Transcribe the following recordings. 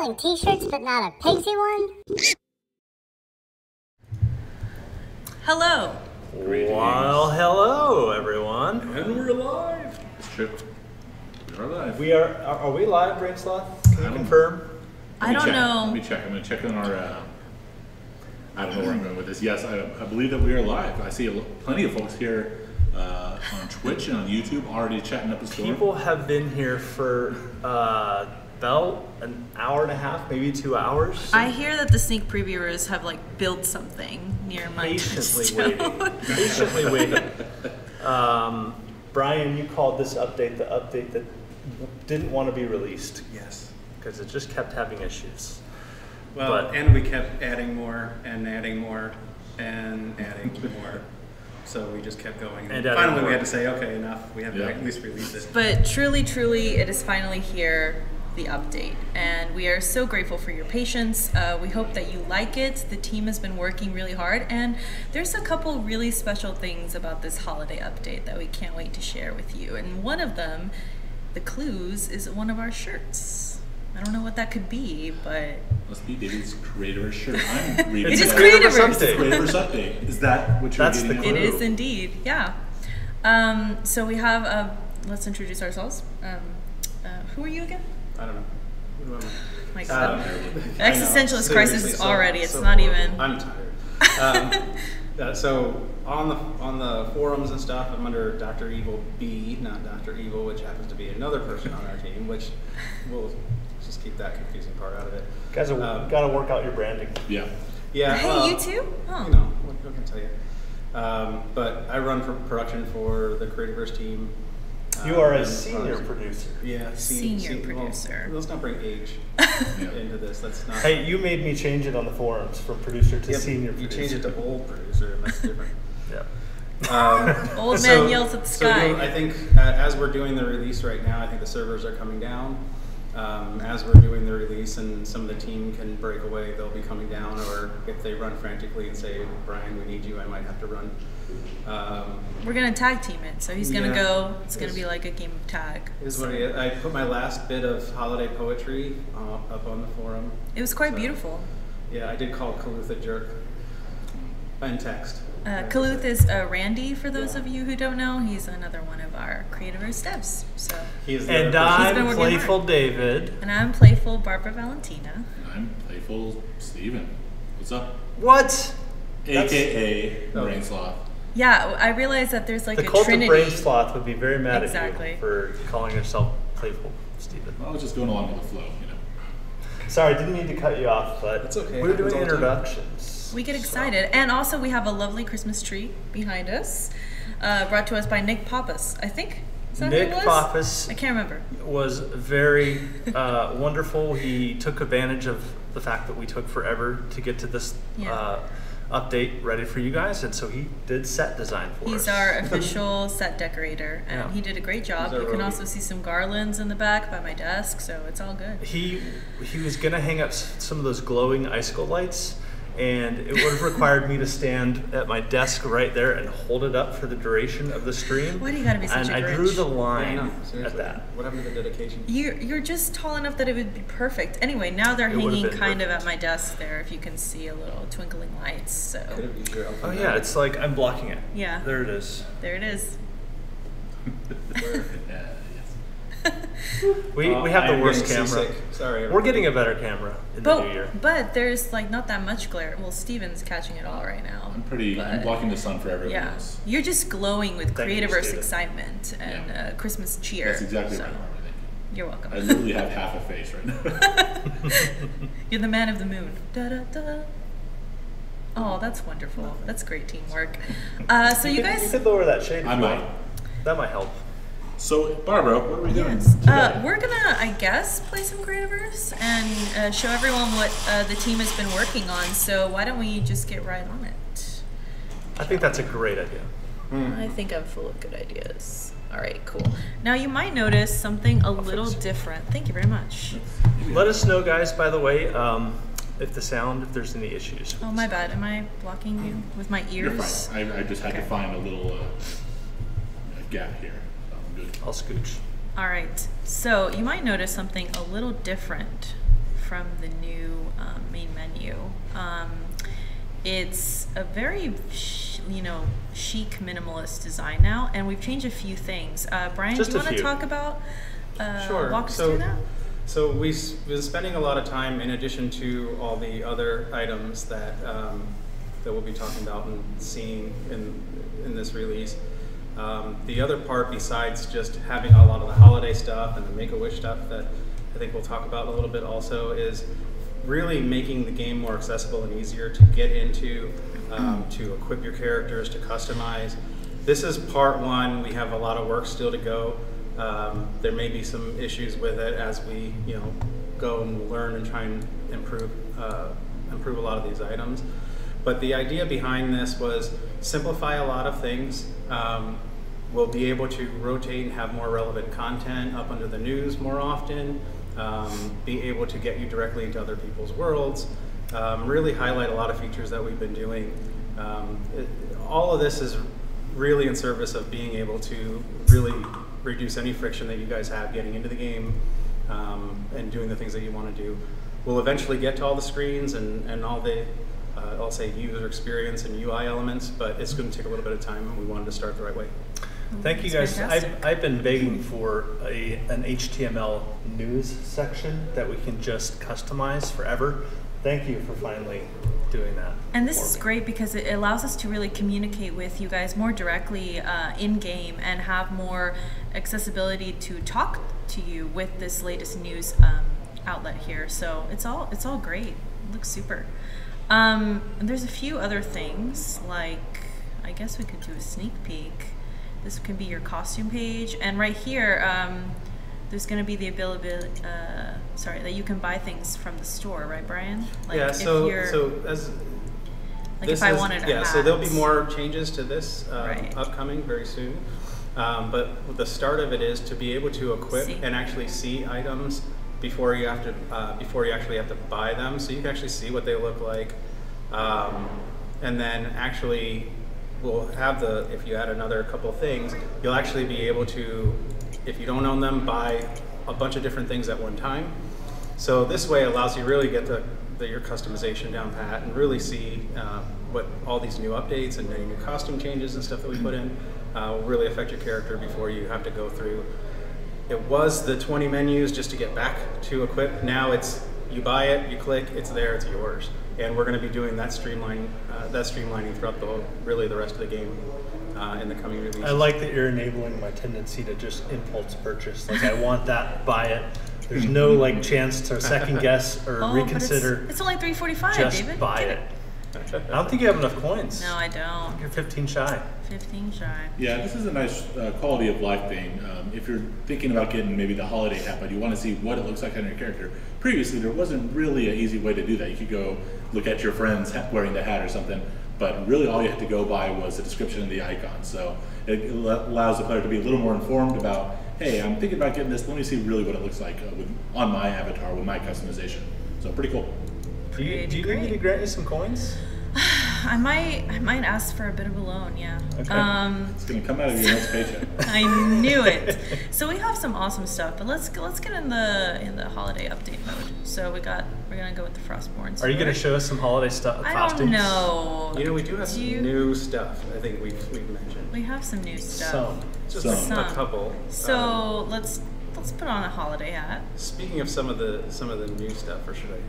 selling t-shirts but not a Pigsy one? Hello. Well, hello everyone. And we're live. It's true. We are live. We are we live, Brainsloth? Can you confirm? I don't know. Let me check. I'm going to check on our, I don't know where I'm going with this. Yes, I believe that we are live. I see plenty of folks here on Twitch and on YouTube already chatting up the store. People have been here for about an hour and a half, maybe 2 hours. I hear that the sneak previewers have like built something near my Patiently waiting. Patiently waiting. Brian, you called this update the update that didn't want to be released. Yes. Because it just kept having issues. Well, and we kept adding more and adding more and adding more. So we just kept going. And finally, we had to say, okay, enough. We have to at least release it. But truly, truly, it is finally here, the update. And we are so grateful for your patience. We hope that you like it. The team has been working really hard. And there's a couple really special things about this holiday update that we can't wait to share with you. And one of them, the clues, is one of our shirts. I don't know what that could be, but... Must be David's Creativerse shirt. I'm reading it is Creativerse. Creativerse update. Is that what you're That's getting the at? clue. It is indeed, yeah. So we have, let's introduce ourselves. Who are you again? I don't know. Who am I? My God. Existentialist Seriously, crisis already. It's so not horrible. even... I'm tired. So on the forums and stuff, I'm under Dr. Evil B, not Dr. Evil, which happens to be another person on our team, which we'll just keep that confusing part out of it. Guys, got to work out your branding. Yeah. Yeah. Hey, well, you too? Oh. You know, what can I tell you? But I run for production for the Creativerse team. You are a senior producer. Yeah, Senior producer. Well, let's not bring age into this. That's not. Hey, you made me change it on the forums from producer to senior You producer. changed it to old producer, and that's different. Yeah. Old man yells at the sky. So I think as we're doing the release right now, I think the servers are coming down. As we're doing the release and some of the team can break away, they'll be coming down, or if they run frantically and say, Brian, we need you, I might have to run. We're going to tag team it, so he's going to go, it's going to be like a game of tag. Is what it is. I put my last bit of holiday poetry up on the forum. It was quite beautiful. Yeah, I did call Kaluth a jerk in text. Kaluth is Randy, for those of you who don't know. He's another one of our Creativerse devs. So. And I'm Playful hard. David. And I'm Playful Barbara Valentina. And I'm Playful Steven. What's up? What? AKA Brainsloth. Yeah, I realize that there's like the a cult trinity. of Brainsloth would be very mad Exactly. at you for calling yourself Playful Steven. Well, I was just going along with the flow, you know. Sorry, didn't mean to cut you off, but it's okay. We're doing introductions. We get excited. And also we have a lovely Christmas tree behind us, brought to us by Nick Pappas, I think. Is that Nick who it was? Pappas I can't remember. Was very wonderful. He took advantage of the fact that we took forever to get to this update ready for you guys, and so he did set design for us. He's our official set decorator, and he did a great job. You can also see some garlands in the back by my desk, so it's all good. He was gonna hang up some of those glowing icicle lights, and it would have required me to stand at my desk right there and hold it up for the duration of the stream. Why do you gotta be such a Grinch? And I drew the line at that. What happened to the dedication? You're just tall enough that it would be perfect. Anyway, now they're hanging kind of at my desk there, if you can see a little twinkling lights. So. Oh yeah, it's like I'm blocking it. Yeah. There it is. There it is. We have the worst camera. Sorry, we're getting a better camera in the new year. But there's like not that much glare. Well, Steven's catching it all right now. I'm blocking the sun for everyone else. You're just glowing with Creativerse excitement and Christmas cheer. That's exactly right. You're welcome. I literally have half a face right now. You're the man of the moon. Da, da, da. Oh, that's wonderful. That's great teamwork. So you guys... You could lower that shade. I might. That might help. So, Barbara, what are we doing? We're gonna, I guess, play some Creativerse and show everyone what the team has been working on. So why don't we just get right on it? I think that's a great idea. I think I'm full of good ideas. All right, cool. Now you might notice something a little different. Thank you very much. Let us know, guys, by the way, if there's any issues. Oh, my bad. Am I blocking you with my ears? You're fine. I just had to find a little gap here. I'll scooch. All right. So you might notice something a little different from the new main menu. It's a very, chic minimalist design now, and we've changed a few things. Brian, do you want to talk about, Sure. walk us through that? So we've been spending a lot of time, in addition to all the other items that we'll be talking about and seeing in this release. The other part, besides just having a lot of the holiday stuff and the Make-A-Wish stuff that I think we'll talk about a little bit also, is really making the game more accessible and easier to get into, to equip your characters, to customize. This is part one. We have a lot of work still to go. There may be some issues with it as we, go and learn and try and improve a lot of these items. But the idea behind this was simplify a lot of things. We'll be able to rotate and have more relevant content up under the news more often. Be able to get you directly into other people's worlds. Really highlight a lot of features that we've been doing. All of this is really in service of being able to really reduce any friction that you guys have getting into the game and doing the things that you want to do. We'll eventually get to all the screens and all the, I'll say, user experience and UI elements, but it's going to take a little bit of time, and we wanted to start the right way. Thank you guys. I've been begging for an HTML news section that we can just customize forever. Thank you for finally doing that. And this is great because it allows us to really communicate with you guys more directly in-game and have more accessibility to talk to you with this latest news outlet here. So it's all great. It looks super. There's a few other things, like I guess we could do a sneak peek. This can be your costume page, and right here there's going to be the ability that you can buy things from the store, right, Brian? Like if I wanted a hat. So there'll be more changes to this upcoming very soon. But the start of it is to be able to equip and actually see items before you have to actually have to buy them, so you can actually see what they look like, and then actually we'll have if you add another couple things, you'll actually be able to, if you don't own them, buy a bunch of different things at one time. So this way allows you to really get your customization down pat and really see what all these new updates and any new costume changes and stuff that we put in will really affect your character before you have to go through. It was the 20 menus just to get back to equip. Now it's you buy it, you click, it's there, it's yours. And we're going to be doing that streamlining throughout the rest of the game in the coming releases. I like that you're enabling my tendency to just impulse purchase. Like I want that, buy it. There's no chance to second guess or reconsider. But it's only $3.45, just David. buy it. I don't think you have enough coins. No, I don't. You're 15 shy. 15 shy. Yeah, this is a nice quality of life thing. If you're thinking about getting maybe the holiday hat, but you want to see what it looks like on your character. Previously, there wasn't really an easy way to do that. You could go look at your friends wearing the hat or something, but really all you had to go by was the description of the icon. So it allows the player to be a little more informed about, hey, I'm thinking about getting this. Let me see really what it looks like on my avatar with my customization. So pretty cool. Do you need me to grant you some coins? I might ask for a bit of a loan, yeah. Okay. It's gonna come out of your next paycheck. I knew it. So we have some awesome stuff, but let's get in the holiday update mode. So we're gonna go with the Frostborn. Are you gonna show us some holiday stuff? Costumes? I don't know. We do have some new stuff. I think we've mentioned. We have some new stuff. Some. A couple. So let's put on a holiday hat. Speaking of some of the new stuff, or should I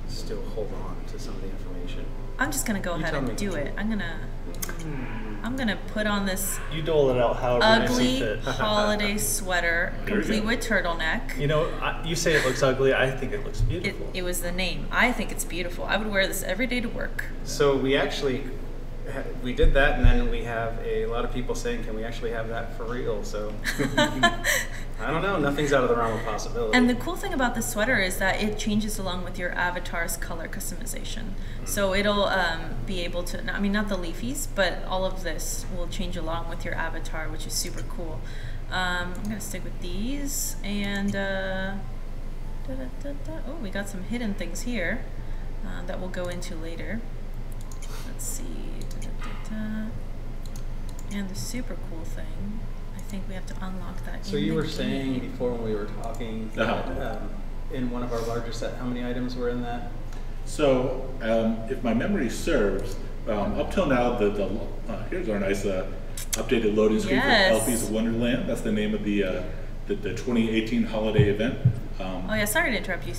still hold on to some of the information? I'm just gonna go ahead and do it. I'm gonna put on this dole it out however ugly fit. holiday sweater, complete with turtleneck. You say it looks ugly. I think it looks beautiful. It was the name. I think it's beautiful. I would wear this every day to work. So we did that, and then we have a lot of people saying, "Can we actually have that for real?" So I don't know. Nothing's out of the realm of possibility. And the cool thing about this sweater is that it changes along with your avatar's color customization. So it'll be able to, not the leafies, but all of this will change along with your avatar, which is super cool. I'm going to stick with these. And oh, we got some hidden things here that we'll go into later. Let's see. And the super cool thing, I think we have to unlock that. So you were saying before when we were talking that in one of our larger set. How many items were in that? So, if my memory serves, up till now, here's our nice updated loading screen for Elfi's Wonderland. That's the name of the 2018 holiday event. Oh yeah, sorry to interrupt you,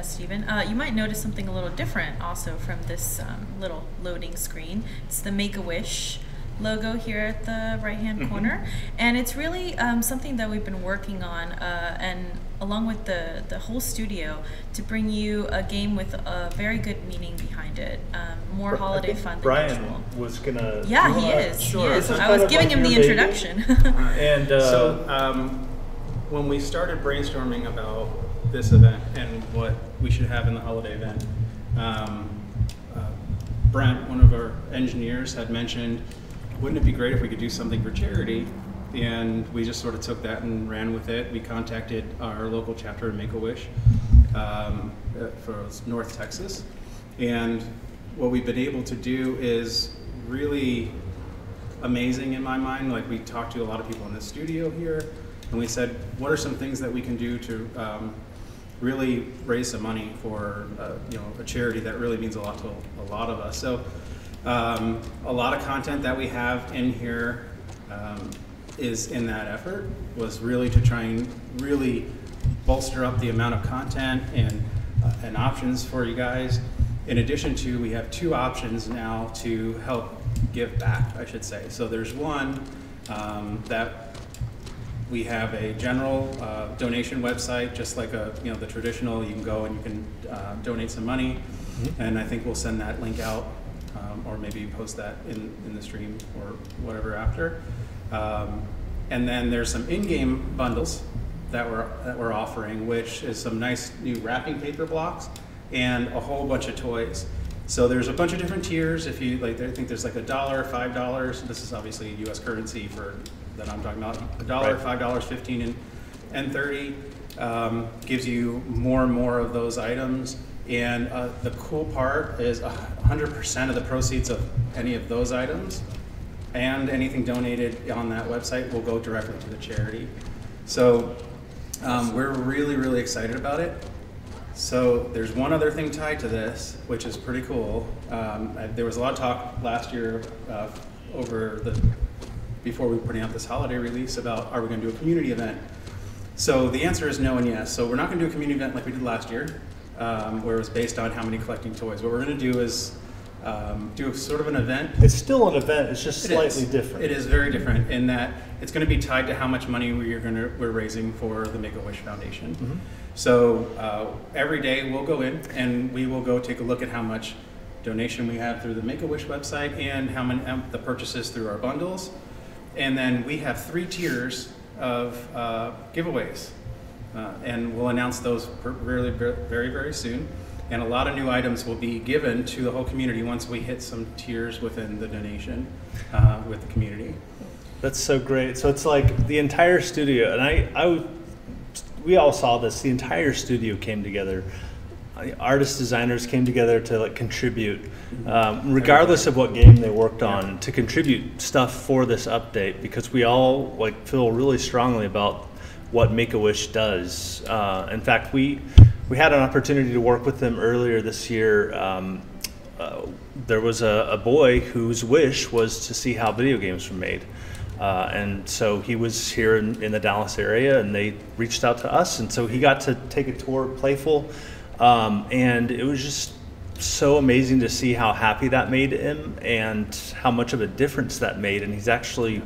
Stephen. You might notice something a little different also from this little loading screen. It's the Make-A-Wish logo here at the right-hand corner, and it's really something that we've been working on, and along with the whole studio, to bring you a game with a very good meaning behind it, more holiday fun than usual. Brian was gonna. Yeah, he is. Sure. He is. I was giving him the introduction. And when we started brainstorming about this event and what we should have in the holiday event, Brent, one of our engineers, had mentioned, wouldn't it be great if we could do something for charity? And we just sort of took that and ran with it. We contacted our local chapter, Make-A-Wish, for North Texas. And what we've been able to do is really amazing in my mind. Like, we talked to a lot of people in the studio here, and we said, what are some things that we can do to really raise some money for a charity that really means a lot to a lot of us. So a lot of content that we have in here is in that effort, was really to try and really bolster up the amount of content and options for you guys. In addition to, we have 2 options now to help give back, I should say. So there's one that we have a general donation website, just like the traditional. You can go and you can donate some money, and I think we'll send that link out, or maybe post that in the stream or whatever after. And then there's some in-game bundles that we're offering, which is some nice new wrapping paper blocks and a whole bunch of toys. So there's a bunch of different tiers. If you like, I think there's like $1, $5. This is obviously U.S. currency that I'm talking about. $1, $5, $15, and $30 gives you more and more of those items. And the cool part is 100% of the proceeds of any of those items and anything donated on that website will go directly to the charity. So we're really, really excited about it. So there's one other thing tied to this, which is pretty cool. There was a lot of talk last year before we were putting out this holiday release about, are we going to do a community event? So the answer is no and yes. So we're not going to do a community event like we did last year, where it was based on how many collecting toys. What we're going to do is do sort of an event. It's still an event, it's just slightly different. It is very different in that it's going to be tied to how much money we're raising for the Make-A-Wish Foundation. So every day we'll go in and we will go take a look at how much donation we have through the Make-A-Wish website and how many the purchases through our bundles. And then we have 3 tiers of giveaways. And we'll announce those very, very, very soon. And a lot of new items will be given to the whole community once we hit some tiers within the donation with the community. That's so great. So it's like the entire studio, and we all saw this, the entire studio came together. Artists, designers came together to like contribute, regardless of what game they worked on, to contribute stuff for this update, because we all like feel really strongly about what Make-A-Wish does. In fact, we had an opportunity to work with them earlier this year. There was a boy whose wish was to see how video games were made. And so he was here in the Dallas area, and they reached out to us, and so he got to take a tour of Playful. And it was just so amazing to see how happy that made him and how much of a difference that made. And he's actually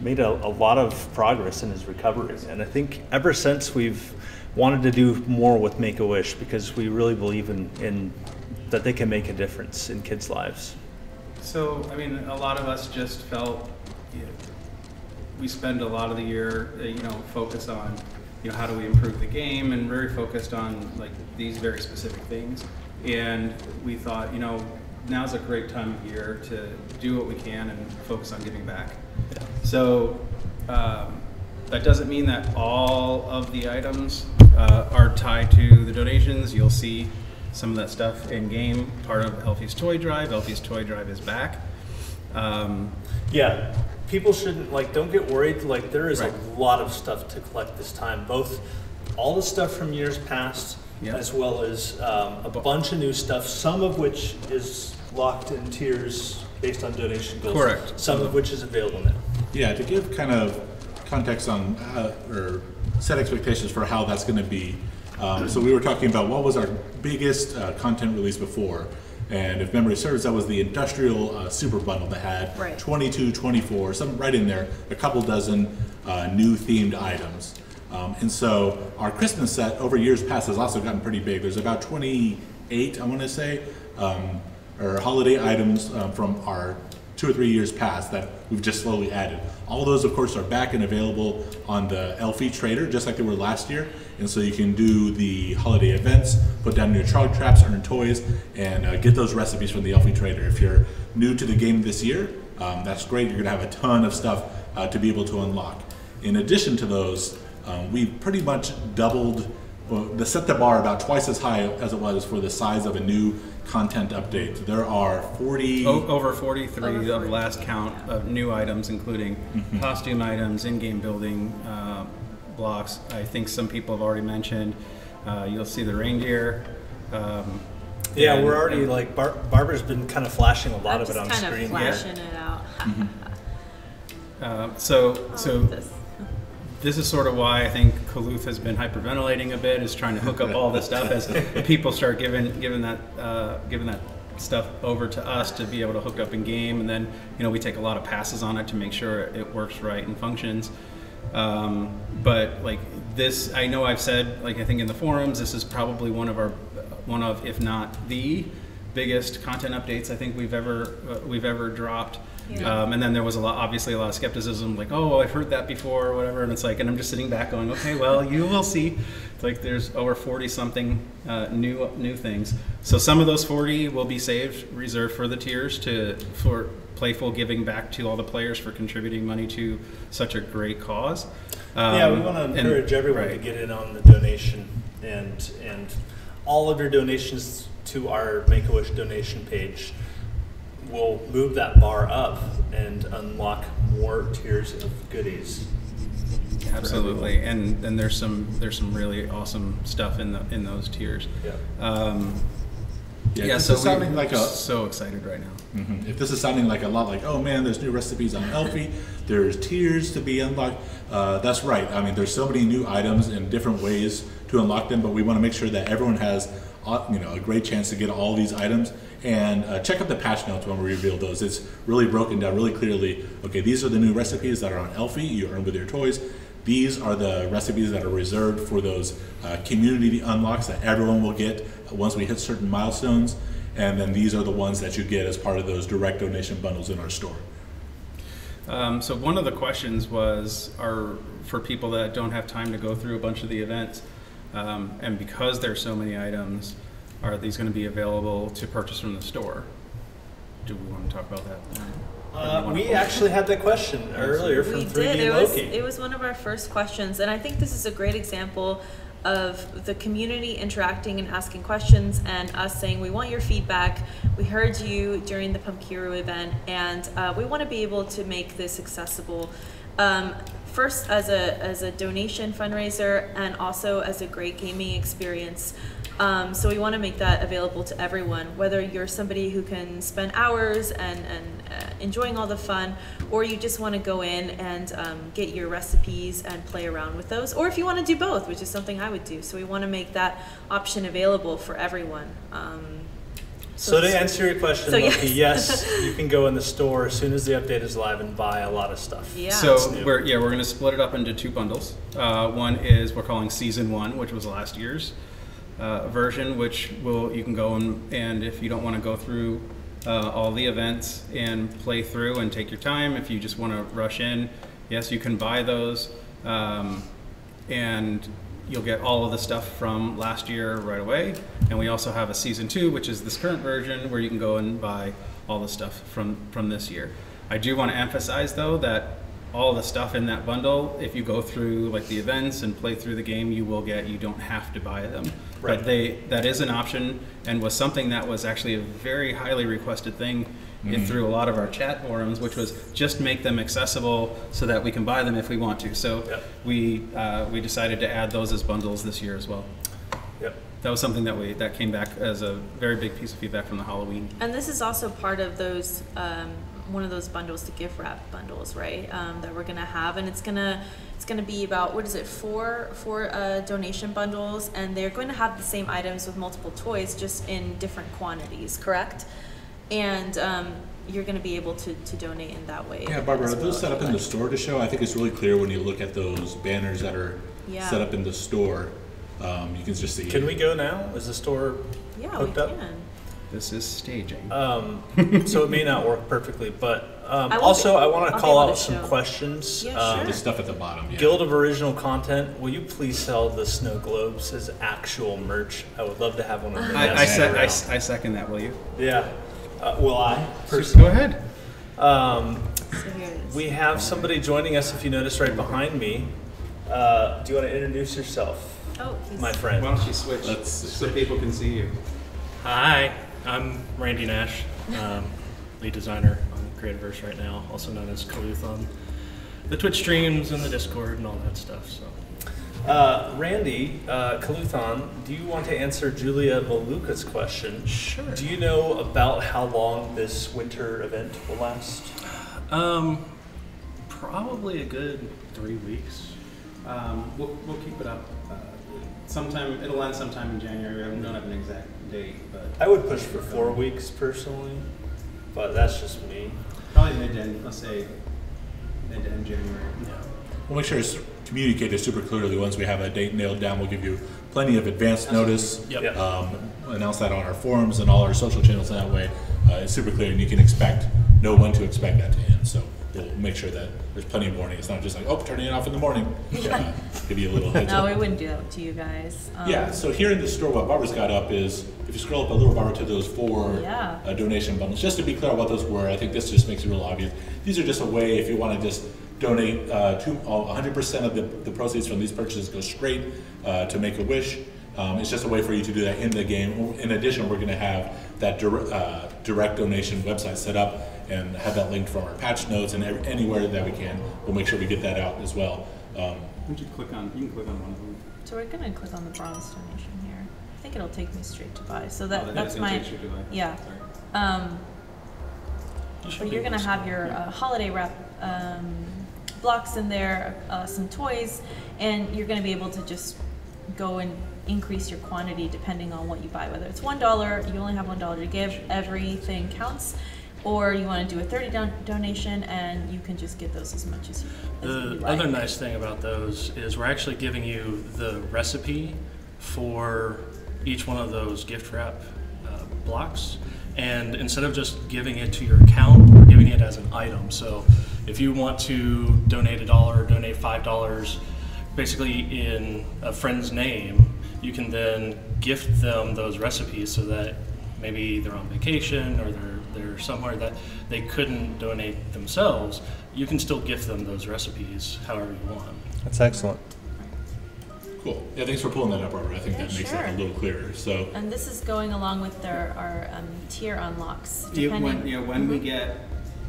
made a lot of progress in his recovery. And I think ever since we've wanted to do more with Make-A-Wish, because we really believe in that they can make a difference in kids' lives. So, I mean, a lot of us just felt, we spend a lot of the year, focused on, how do we improve the game, and very focused on like these very specific things. And we thought, now's a great time of year to do what we can and focus on giving back. Yeah. So that doesn't mean that all of the items are tied to the donations. You'll see some of that stuff in game, part of Elfi's Toy Drive. Elfi's Toy Drive is back. Yeah. People shouldn't, don't get worried. There is a lot of stuff to collect this time. Both all the stuff from years past, as well as a bunch of new stuff, some of which is locked in tiers based on donation goals. Correct. Some of which is available now. Yeah, to give kind of context on or set expectations for how that's going to be. So we were talking about what was our biggest content release before. And if memory serves, that was the industrial super bundle that had 22, 24, some right in there, a couple dozen new themed items. And so our Christmas set over years past has also gotten pretty big. There's about 28, I want to say, or holiday items from our 2 or 3 years past that we've just slowly added. All those, of course, are back and available on the Elfi Trader, just like they were last year. And so you can do the holiday events, put down your trog traps, earn toys, and get those recipes from the Elfi Trader. If you're new to the game this year, that's great. You're gonna have a ton of stuff to be able to unlock. In addition to those, we've pretty much doubled, set the bar about twice as high as it was for the size of a new content update. There are 40... Over 43 of last count of new items, including costume items, in-game building blocks. I think some people have already mentioned. You'll see the reindeer. Yeah, we're already like, Barbara's been kind of flashing a lot of it on screen. Kind of flashing it out. This is sort of why I think Kaluth has been hyperventilating a bit, is trying to hook up all this stuff as people start giving that stuff over to us to be able to hook up in game, and then we take a lot of passes on it to make sure it works right and functions. But like this, I know I've said, like I think in the forums, this is probably one of if not the biggest content updates I think we've ever dropped. Yeah. And then there was obviously a lot of skepticism, like, oh, well, I've heard that before or whatever, and it's like, and I'm just sitting back going, okay, well, you will see. It's like there's over 40 something new things. So some of those 40 will be saved, reserved for the tiers for Playful, giving back to all the players for contributing money to such a great cause. Yeah, we want to encourage everyone to get in on the donation, and all of your donations to our Make-A-Wish donation page will move that bar up and unlock more tiers of goodies. Absolutely, and there's some really awesome stuff in those tiers. Yeah. So we're so excited right now. If this is sounding like a lot like, oh man, there's new recipes on Elfi, there's tiers to be unlocked. That's right. I mean, there's so many new items and different ways to unlock them, but we want to make sure that everyone has a great chance to get all these items. And check out the patch notes when we reveal those. It's really broken down really clearly. Okay, these are the new recipes that are on Elfi, you earn with your toys. These are the recipes that are reserved for those community unlocks that everyone will get once we hit certain milestones. And then these are the ones that you get as part of those direct donation bundles in our store. So one of the questions are for people that don't have time to go through a bunch of the events, and because there's so many items, are these going to be available to purchase from the store? Do we want to talk about that? We actually had that question earlier from 3D Loki. It was one of our first questions, and I think this is a great example of the community interacting and asking questions, and us saying, we want your feedback. We heard you during the Pumpkiro event, and we want to be able to make this accessible. First, as a donation fundraiser, and also as a great gaming experience. So we want to make that available to everyone, whether you're somebody who can spend hours and enjoying all the fun, or you just want to go in and get your recipes and play around with those, or if you want to do both, which is something I would do. So we want to make that option available for everyone. So to answer your question, Loki, yes, you can go in the store as soon as the update is live and buy a lot of stuff. Yeah. So we're going to split it up into 2 bundles. One is we're calling Season 1, which was last year's version, which you can go and if you don't want to go through all the events and play through and take your time, if you just want to rush in, yes, you can buy those, and you'll get all of the stuff from last year right away. And we also have a Season 2, which is this current version, where you can go and buy all the stuff from this year. I do want to emphasize though that all the stuff in that bundle, if you go through like the events and play through the game, you don't have to buy them. Right. But that is an option, and was something that was actually a very highly requested thing through a lot of our chat forums, which was just make them accessible so that we can buy them if we want to. So we decided to add those as bundles this year as well. Yep. that was something that came back as a very big piece of feedback from the Halloween. And this is also part of those one of those bundles, the gift wrap bundles, right? That we're gonna have, and it's gonna be about, what is it, four donation bundles, and they're going to have the same items with multiple toys, just in different quantities, correct? And you're going to be able to donate in that way. Yeah, Barbara, are those set up in the store to show? I think it's really clear when you look at those banners that are set up in the store. You can just see. Can we go now? Is the store hooked up? Can. This is staging. So it may not work perfectly, but I want to call out some show. questions. Yeah, sure. The stuff at the bottom. Yeah. Guild of Original Content, will you please sell the snow globes as actual merch? I would love to have one of them. I second that. Will you? Yeah. Will I? Go ahead. So here it is. We have somebody joining us, if you notice, right behind me. Do you want to introduce yourself, my friend? Why don't you switch so people can see you? Hi, I'm Randy Nash, lead designer on Creativerse right now, also known as Kaluth on the Twitch streams and the Discord and all that stuff. So, Randy, Kaluthon, do you want to answer Julia Maluka's question? Sure. Do you know about how long this winter event will last? Probably a good 3 weeks. We'll keep it up. It'll end sometime in January. I don't have an exact date, but I would push for 4 weeks personally, but that's just me. probably mid to end. Let's say mid to end January. Yeah. We'll make sure it's communicated super clearly. Once we have a date nailed down, we'll give you plenty of advance notice. Yep. Announce that on our forums and all our social channels. That way, it's super clear, and you can know when to expect that to end. So we'll make sure that there's plenty of warning. It's not just like, oh, turning it off in the morning. Give you a little heads up. No, we wouldn't do that to you guys. Yeah, so here in the store, what Barbara's got up is, if you scroll up a little, Barbara, to those four donation bundles, just to be clear what those were, I think this just makes it real obvious. These are just a way, if you want to just donate 100% of the proceeds from these purchases go straight to Make-A-Wish. It's just a way for you to do that in the game. In addition, we're going to have that direct donation website set up and have that linked from our patch notes, and anywhere that we can, we'll make sure we get that out as well. You can click on one of them. So we're gonna click on the bronze donation here. I think it'll take me straight to buy. So That's that's my yeah. But you're gonna have your holiday wrap blocks in there, some toys, and you're gonna be able to just go and increase your quantity depending on what you buy. Whether it's $1, you only have $1 to give. Everything counts. Or you want to do a 30 donation, and you can just get those as much as you like. The other nice thing about those is we're actually giving you the recipe for each one of those gift wrap blocks. And instead of just giving it to your account, we're giving it as an item. So if you want to donate $1 or donate $5, basically in a friend's name, you can then gift them those recipes so that maybe they're on vacation or they're somewhere that they couldn't donate themselves. You can still gift them those recipes however you want. That's excellent. Cool. Yeah, thanks for pulling that up, Barbara. I think that makes that a little clearer. So. And this is going along with our tier unlocks. When we get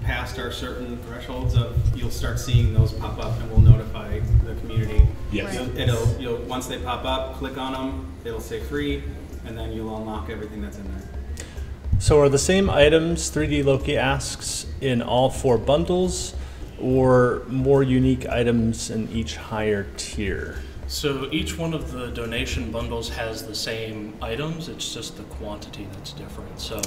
past our certain thresholds you'll start seeing those pop up, and we'll notify the community. Yes. Right. Once they pop up, click on them. It'll say free, and then you'll unlock everything that's in there. So are the same items 3D Loki asks in all 4 bundles, or more unique items in each higher tier? So each one of the donation bundles has the same items, it's just the quantity that's different. So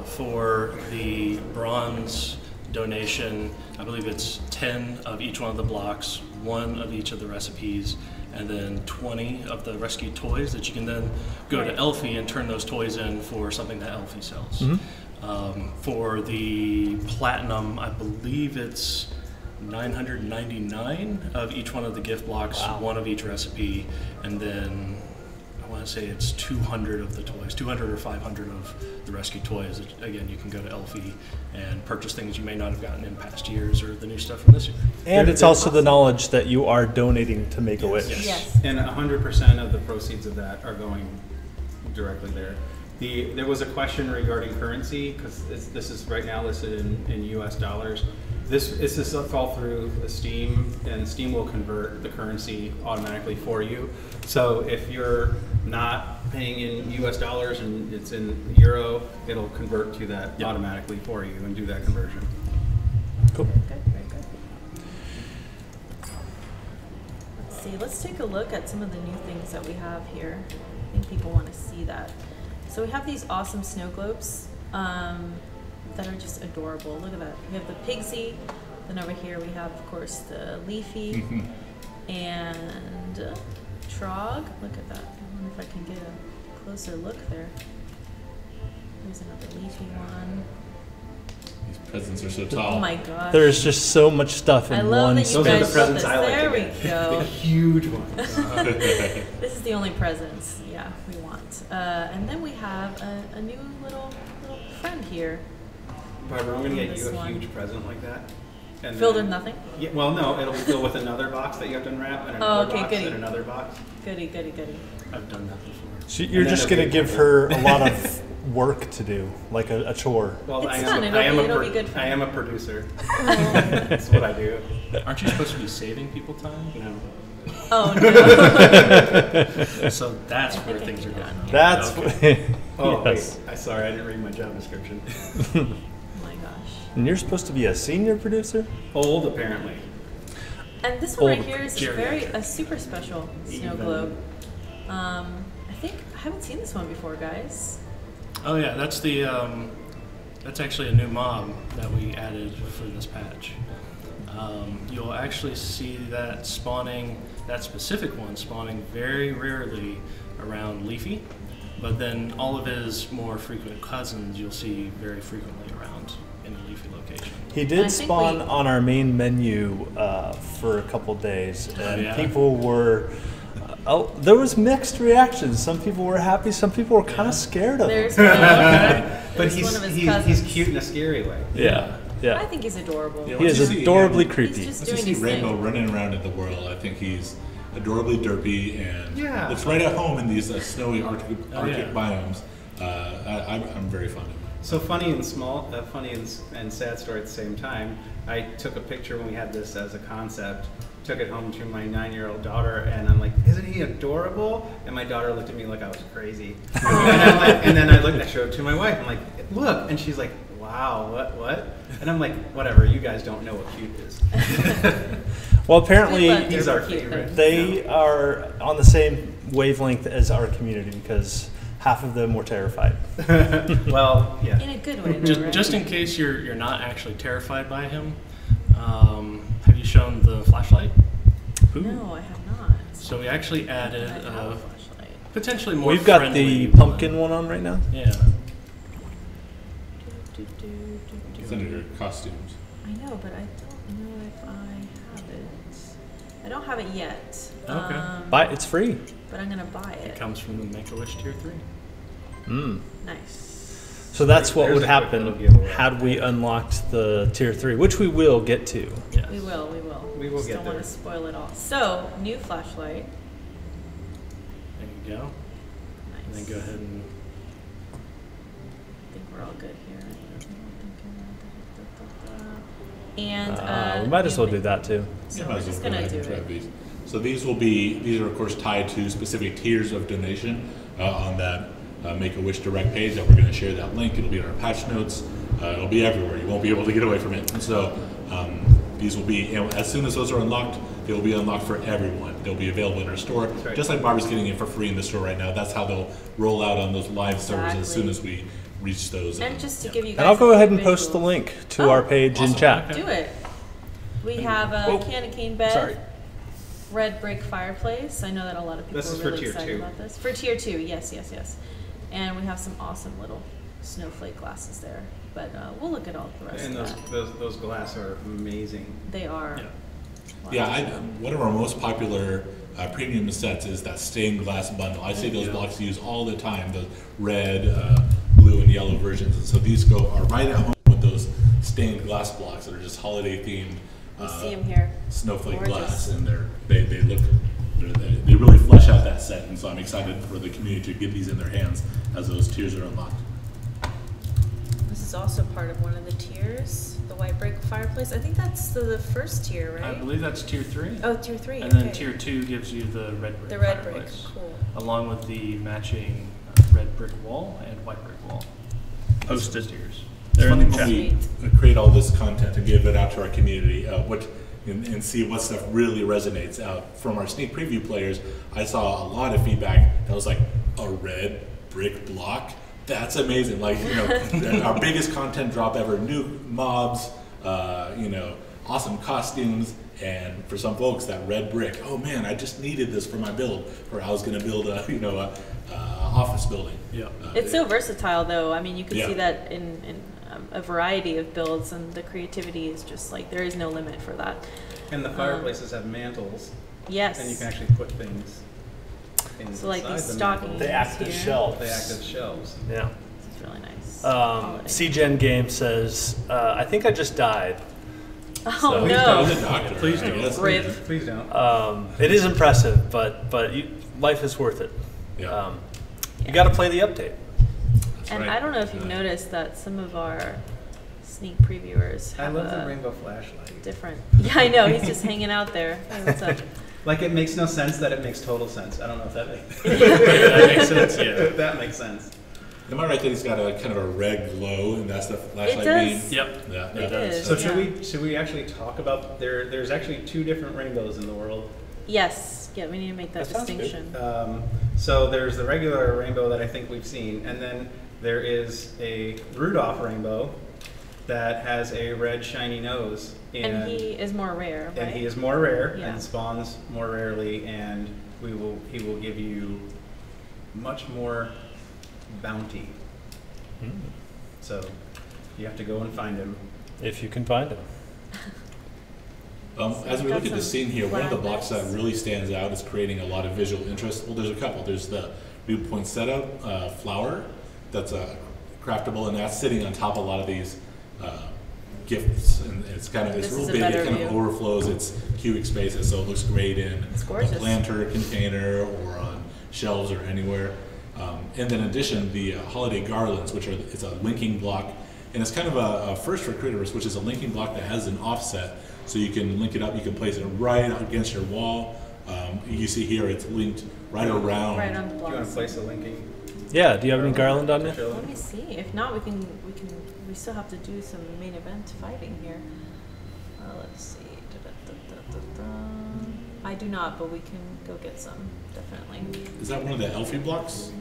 for the bronze donation, I believe it's 10 of each one of the blocks, 1 of each of the recipes, and then 20 of the rescued toys that you can then go to Elfi and turn those toys in for something that Elfi sells. Mm-hmm. For the platinum, I believe it's 999 of each one of the gift blocks, 1 of each recipe, and then I want to say it's 200 of the toys, 200 or 500 of the rescue toys. Again, you can go to Elfi and purchase things you may not have gotten in past years or the new stuff from this year. And it's also the knowledge that you are donating to Make-A-Wish. Yes. And 100% of the proceeds of that are going directly there. There was a question regarding currency, because this is right now listed in US dollars. This is all through the Steam, and Steam will convert the currency automatically for you. So if you're not paying in US dollars and it's in euro, it'll convert to that automatically for you and do that conversion. Cool. Very good. Let's see, let's take a look at some of the new things that we have here. I think people want to see that. So we have these awesome snow globes that are just adorable. Look at that. We have the Pigsy, then over here we have, of course, the Leafy and Trog. Look at that. I wonder if I can get a closer look there. There's another Leafy one. These presents are so tall. Oh my gosh. There's just so much stuff in I love one that you Those are the guys love presents this. I like There to we get. go. The huge ones. This is the only presents, yeah, we want. And then we have a new little friend here. Barbara, I'm going to get This you a one. huge present like that. And Filled then- with nothing? Yeah, well, no, it'll be filled with another box that you have to unwrap, and Oh, another okay, box, goody. and another box. Goody. I've done that before. So you're And then just a going to big give one. her a lot of work to do, like a chore. Well, It's fun. It'll be good for I you. am a producer. That's what I do. Aren't you supposed to be saving people time? No. Oh no. So that's where think I things are can going. do it. That's Oh, yes. wait. Sorry, I didn't read my job description. Oh my gosh. And you're supposed to be a senior producer? Old, apparently. And this one right Old here is a super special snow Even. globe. I think I haven't seen this one before, guys. Oh yeah, that's the that's actually a new mob that we added for this patch. You'll actually see that spawning, that specific one spawning very rarely around Leafy, but then all of his more frequent cousins you'll see very frequently around in a Leafy location. He I did think spawn we- on our main menu for a couple days, and yeah? people were. There was mixed reactions. Some people were happy. Some people were kind of scared of him. There's one, But there's he's, one of his he's cousins. cute in a scary way. Yeah, I yeah. think he's adorable. Yeah, He is once you see adorably him- creepy. He's just Once you doing see his Rainbow thing. running around at the world, I think he's adorably derpy and Yeah. looks right at home in these snowy Arctic yeah. biomes. I'm very fond of him. So funny and and sad story at the same time. I took a picture when we had this as a concept, took it home to my 9-year-old daughter, and I'm like, "Isn't he adorable?" And my daughter looked at me like I was crazy. and then I showed it to my wife. I'm like, "Look," and she's like, "Wow, what?" And I'm like, "Whatever. You guys don't know what cute is." Well, We apparently love He's our cute favorite. things. they are on the same wavelength as our community because half of them were terrified. Well, yeah. In a good way, though, right? Just in case you're not actually terrified by him, have you shown the flashlight? No, I have not. So we actually added I have a flashlight. potentially more. We've got friendly the pumpkin one on right now. Yeah. It's under your costumes. I know, but I don't know if I have it. I don't have it yet. Okay. Buy it's free. But I'm gonna buy It it. comes from the Make-A-Wish Tier 3. Nice. So that's what There's would a quick happen little giveaway. had we unlocked the tier 3, which we will get to. Yes. We will. We will Just get don't want there. to spoil it all. So, new flashlight. There you go. Nice. And then go ahead and I think we're all good here. And we might as well do that too. So Yeah, we're might as just well go gonna ahead do and grab it. these. So these are of course tied to specific tiers of donation on that Make-A-Wish direct page that we're going to share that link. It'll be in our patch notes. It'll be everywhere. You won't be able to get away from it. And so these will be, as soon as those are unlocked, they will be unlocked for everyone. They'll be available in our store, right. just like Barbara's getting it for free in the store right now. That's how they'll roll out on those live servers as soon Exactly. as we reach those. And just to give you guys And I'll go a ahead few and post the visuals. link to Oh, our page in awesome. chat. Do it. We have a Whoa. candy cane bed. Sorry. Red brick fireplace. I know that a lot of people This is are for really tier excited 2. about this. For tier 2, yes. And we have some awesome little snowflake glasses there. But we'll look at all the rest And of those that. those glass are amazing. They are. Yeah. Wow. Yeah, one of our most popular premium sets is that stained glass bundle. I see those blocks used all the time, the red, blue, and yellow versions. And so these are right at home with those stained glass blocks that are just holiday themed. You see them here. Snowflake Gorgeous. glass, and they really flesh out that set. And so I'm excited for the community to get these in their hands as those tiers are unlocked. This is also part of one of the tiers, the white brick fireplace. I think that's the first tier, right? I believe that's Tier 3. Oh, tier 3. And okay. then Tier 2 gives you the red brick. The red brick. fireplace. Cool. along with the matching red brick wall and white brick wall. Posted steers. It's funny in when we create all this content and give it out to our community, and see what stuff really resonates out from our sneak preview players. I saw a lot of feedback that was like, a red brick block? That's amazing. Like, our biggest content drop ever, new mobs, awesome costumes, and for some folks, that red brick. Oh man, I just needed this for my build, or I was going to build a office building. Yeah. It's so versatile, though. I mean, you can Yeah. see that in a variety of builds, and the creativity is just like, there is no limit for that. And the fireplaces have mantles, Yes. and you can actually put things inside So like these the stockings. mantle. The active here. shelves. The active shelves. Yeah. This is really nice. Holiday. CGen Game says, I think I just died. Oh so- Please no. don't. The doctor, Please I don't. guess. Rip. Please don't. It is impressive, but life is worth it. Yeah. You got to play the update. That's And right. I don't know if you've noticed that some of our sneak previewers I have love the a rainbow flashlight. different. Yeah, I know. He's just hanging out there. Hey, what's up? Like, it makes no sense that it makes total sense. I don't know if that makes That makes sense, yeah. that makes sense. Am I right that he's got a kind of a red glow, and that's the flashlight does. beam? Yep. Yeah. It does. is. So Yeah. should we actually talk about there's actually 2 different rainbows in the world. Yes. Yeah, we need to make that That sounds good. distinction. So there's the regular rainbow that I think we've seen, and then there is a Rudolph rainbow that has a red shiny nose. And he is more rare, right? And he is more rare Yeah. and spawns more rarely, and he will give you much more bounty. So you have to go and find him. If you can find it. As we got look at the some scene here, one of the blocks that flags. really stands out is creating a lot of visual interest. Well, there's a couple. There's the poinsettia flower that's craftable, and that's sitting on top of a lot of these gifts, and it's This real is a big. It better kind view. of overflows its cubic spaces, so it looks great in It's a gorgeous. planter container or on shelves or anywhere. And then in addition, the holiday garlands, which it's a linking block, and it's kind of a first for Creativerse, which is a linking block that has an offset, so you can link it up. You can place it right against your wall. You see here, it's linked right around. Right on the Do you want to blocks. place a linking? Yeah, do you have any garland on you? Let me see. If not, we still have to do some main event fighting here. Let's see. I do not, but we can go get some, definitely. Is that one of the Elfi blocks?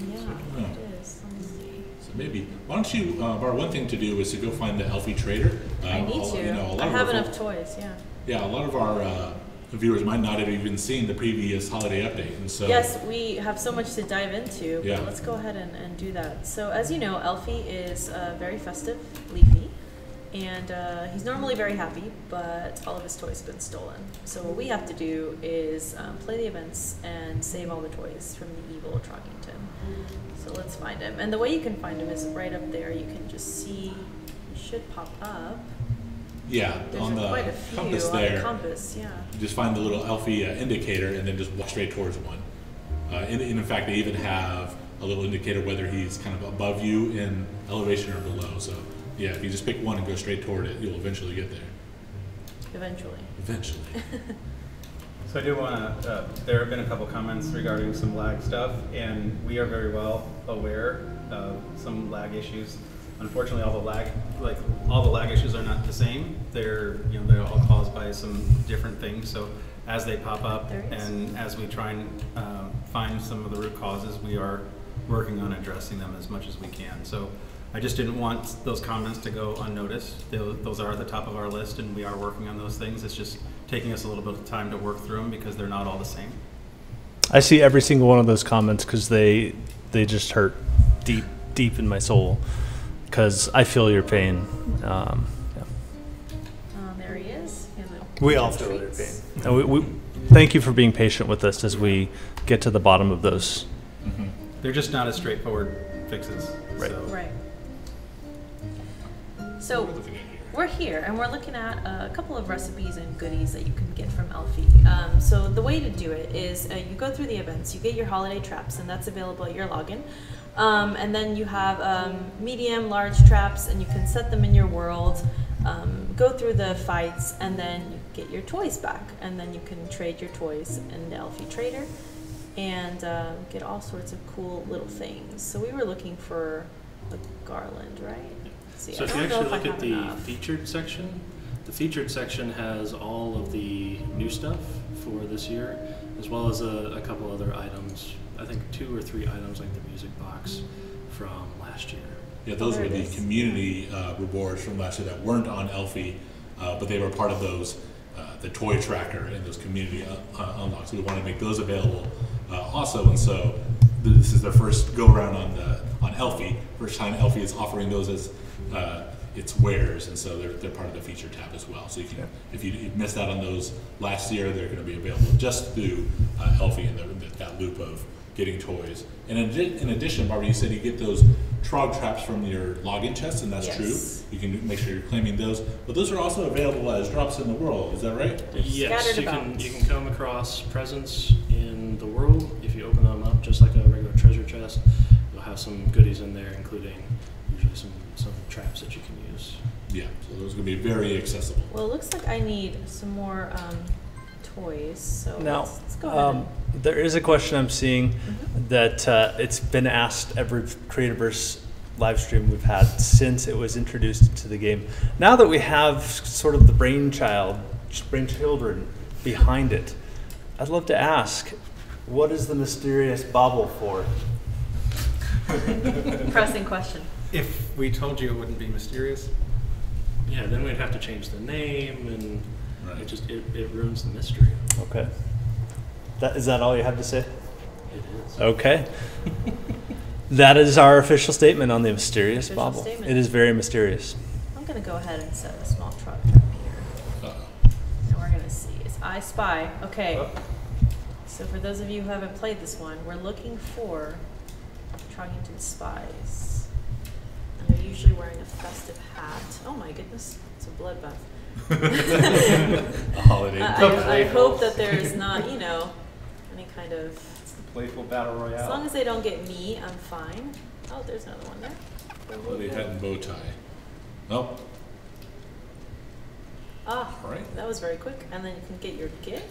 Yeah, Oh. it is. Let me see. So maybe, why don't you, Bar, one thing to do is to go find the Elfi trader. I need to. A lot I of have our enough folks- toys, yeah. Yeah, a lot of our viewers might not have even seen the previous holiday update, and so. Yes, we have so much to dive into, Yeah. but let's go ahead and do that. So as you know, Elfi is very festive, leafy, and he's normally very happy, but all of his toys have been stolen. So what we have to do is play the events and save all the toys from the evil Troggington. So let's find him. And the way you can find him is right up there. You can just see, he should pop up. Yeah, There's on the quite a few compass on there. the compass, yeah. You just find the little Elfi indicator and then just walk straight towards one. And in fact, they even have a little indicator whether he's kind of above you in elevation or below. So yeah, if you just pick one and go straight toward it, you'll eventually get there. Eventually. Eventually. So I do want to, there have been a couple comments regarding some lag stuff, and we are very well aware of some lag issues. Unfortunately, all the lag issues are not the same. They're all caused by some different things. So as they pop up There is. and as we try and find some of the root causes, we are working on addressing them as much as we can. So I just didn't want those comments to go unnoticed. Those are at the top of our list, and we are working on those things. It's just taking us a little bit of time to work through them because they're not all the same. I see every single one of those comments because they just hurt deep in my soul because I feel your pain. Yeah. There he is. We all feel your pain. And we thank you for being patient with us as we get to the bottom of those. They're just not as straightforward fixes. Right. So. Right. So we're here and we're looking at a couple of recipes and goodies that you can get from Elfi. So the way to do it is you go through the events, you get your holiday traps, and that's available at your login. And then you have medium, large traps, and you can set them in your world, go through the fights, and then you get your toys back. And then you can trade your toys in the Elfi Trader. and get all sorts of cool little things. So we were looking for the garland, right? See, So if you actually look at the featured section, the featured section has all of the new stuff for this year, as well as a couple other items. I think 2 or 3 items like the music box from last year. Yeah, those were the community rewards from last year that weren't on Elfi, but they were part of those, the toy tracker and those community unlocks. So we want to make those available also, and so this is their first go around on Elfi. First time Elfi is offering those as its wares, and so they're part of the feature tab as well. So you can, if you missed out on those last year, they're going to be available just through Elfi and that loop of getting toys. And in addition, Barbara, you said you get those trog traps from your login chest, and that's true. You can make sure you're claiming those, but those are also available as drops in the world. Is that right? Yes, you can come across presents in the world. If you open them up just like a regular treasure chest, you'll have some goodies in there, including usually some traps that you can use. Yeah, so those are going to be very accessible. Well, it looks like I need some more toys, so now, let's go ahead. There is a question I'm seeing that it's been asked every Creativerse live stream we've had since it was introduced into the game. Now that we have sort of the brainchildren behind it, I'd love to ask, what is the mysterious bauble for? Pressing question. If we told you, it wouldn't be mysterious. Yeah, then we'd have to change the name, and it ruins the mystery. Okay. Is that all you have to say? It is. Okay. That is our official statement on the mysterious bauble. Statement. It is very mysterious. I'm going to go ahead and set a small trog trap here. And we're going to see. It's I Spy. Okay. So for those of you who haven't played this one, we're looking for Troggington spies. And they're usually wearing a festive hat. Oh my goodness, it's a bloodbath. A holiday. I hope that there's not, any kind of... It's the Playful Battle Royale. As long as they don't get me, I'm fine. Oh, there's another one there. Holiday hat and bow tie. Nope. Ah, all right. That was very quick. And then you can get your gift.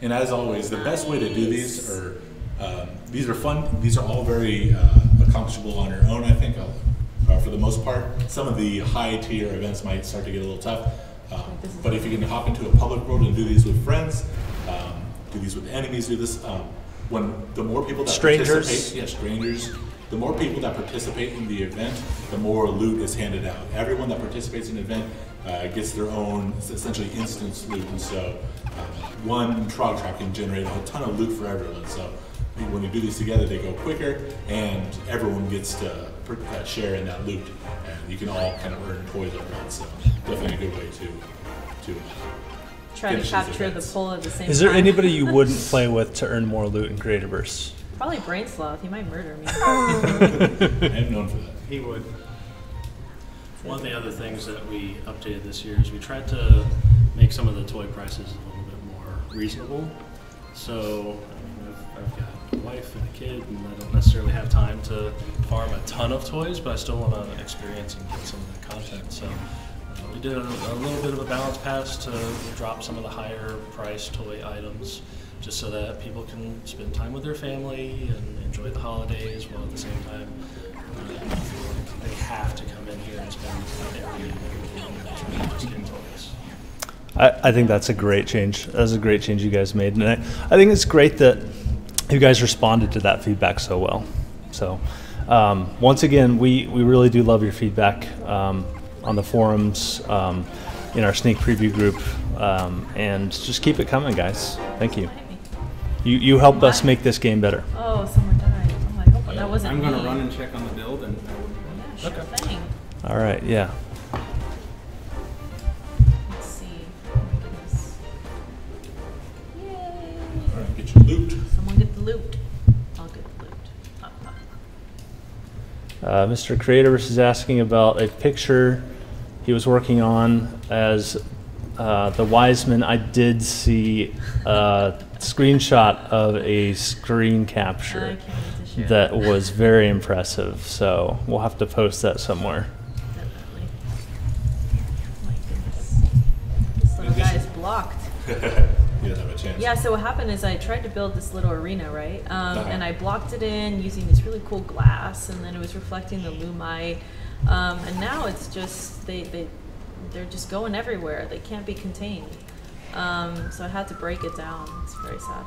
And as always, the best way to do these are, these are fun. These are all very accomplishable on your own, I think, for the most part. Some of the high tier events might start to get a little tough. But if you can hop into a public world and do these with friends, do these with enemies, do this, the more people that participate, strangers, the more people that participate in the event, the more loot is handed out. Everyone that participates in the event gets their own, essentially, instance loot, and so one trog trap can generate a ton of loot for everyone. So when you do these together, they go quicker, and everyone gets to share in that loot, and you can all kind of earn toys at once. So definitely a good way to try to capture the pull at the same time. Is there anybody you wouldn't play with to earn more loot in Creativerse? Probably Brainsloth. He might murder me. I am known for that. He would. One of the other things that we updated this year is we tried to make some of the toy prices a little bit more reasonable. So I've got a wife and a kid, and I don't necessarily have time to farm a ton of toys, but I still want to experience and get some of the content. So we did a little bit of a balance pass to drop some of the higher priced toy items, just so that people can spend time with their family and enjoy the holidays, while at the same time feel like they have to come in here and spend every day just getting toys. I think that's a great change. That's a great change you guys made, and I think it's great that you guys responded to that feedback so well. So once again, we really do love your feedback on the forums, in our sneak preview group, and just keep it coming, guys. Thank you. You helped us make this game better. Oh, someone died. Oh, I hope that wasn't I'm going to me. run and check on the build, and Yeah, sure thing. All right, yeah. Let's see. Oh my goodness. Yay! All right, get your loot. Someone get the loot. I'll get the loot. Mr. Creativerse is asking about a picture he was working on as the Wiseman. I did see a screenshot of a screen capture that was very impressive, so we'll have to post that somewhere. Definitely. Oh my goodness. This little guy is blocked. you didn't have a chance. Yeah, so what happened is I tried to build this little arena, right? And I blocked it in using this really cool glass, and then it was reflecting the lumite. And now it's just, they're just going everywhere. They can't be contained. So I had to break it down. It's very sad.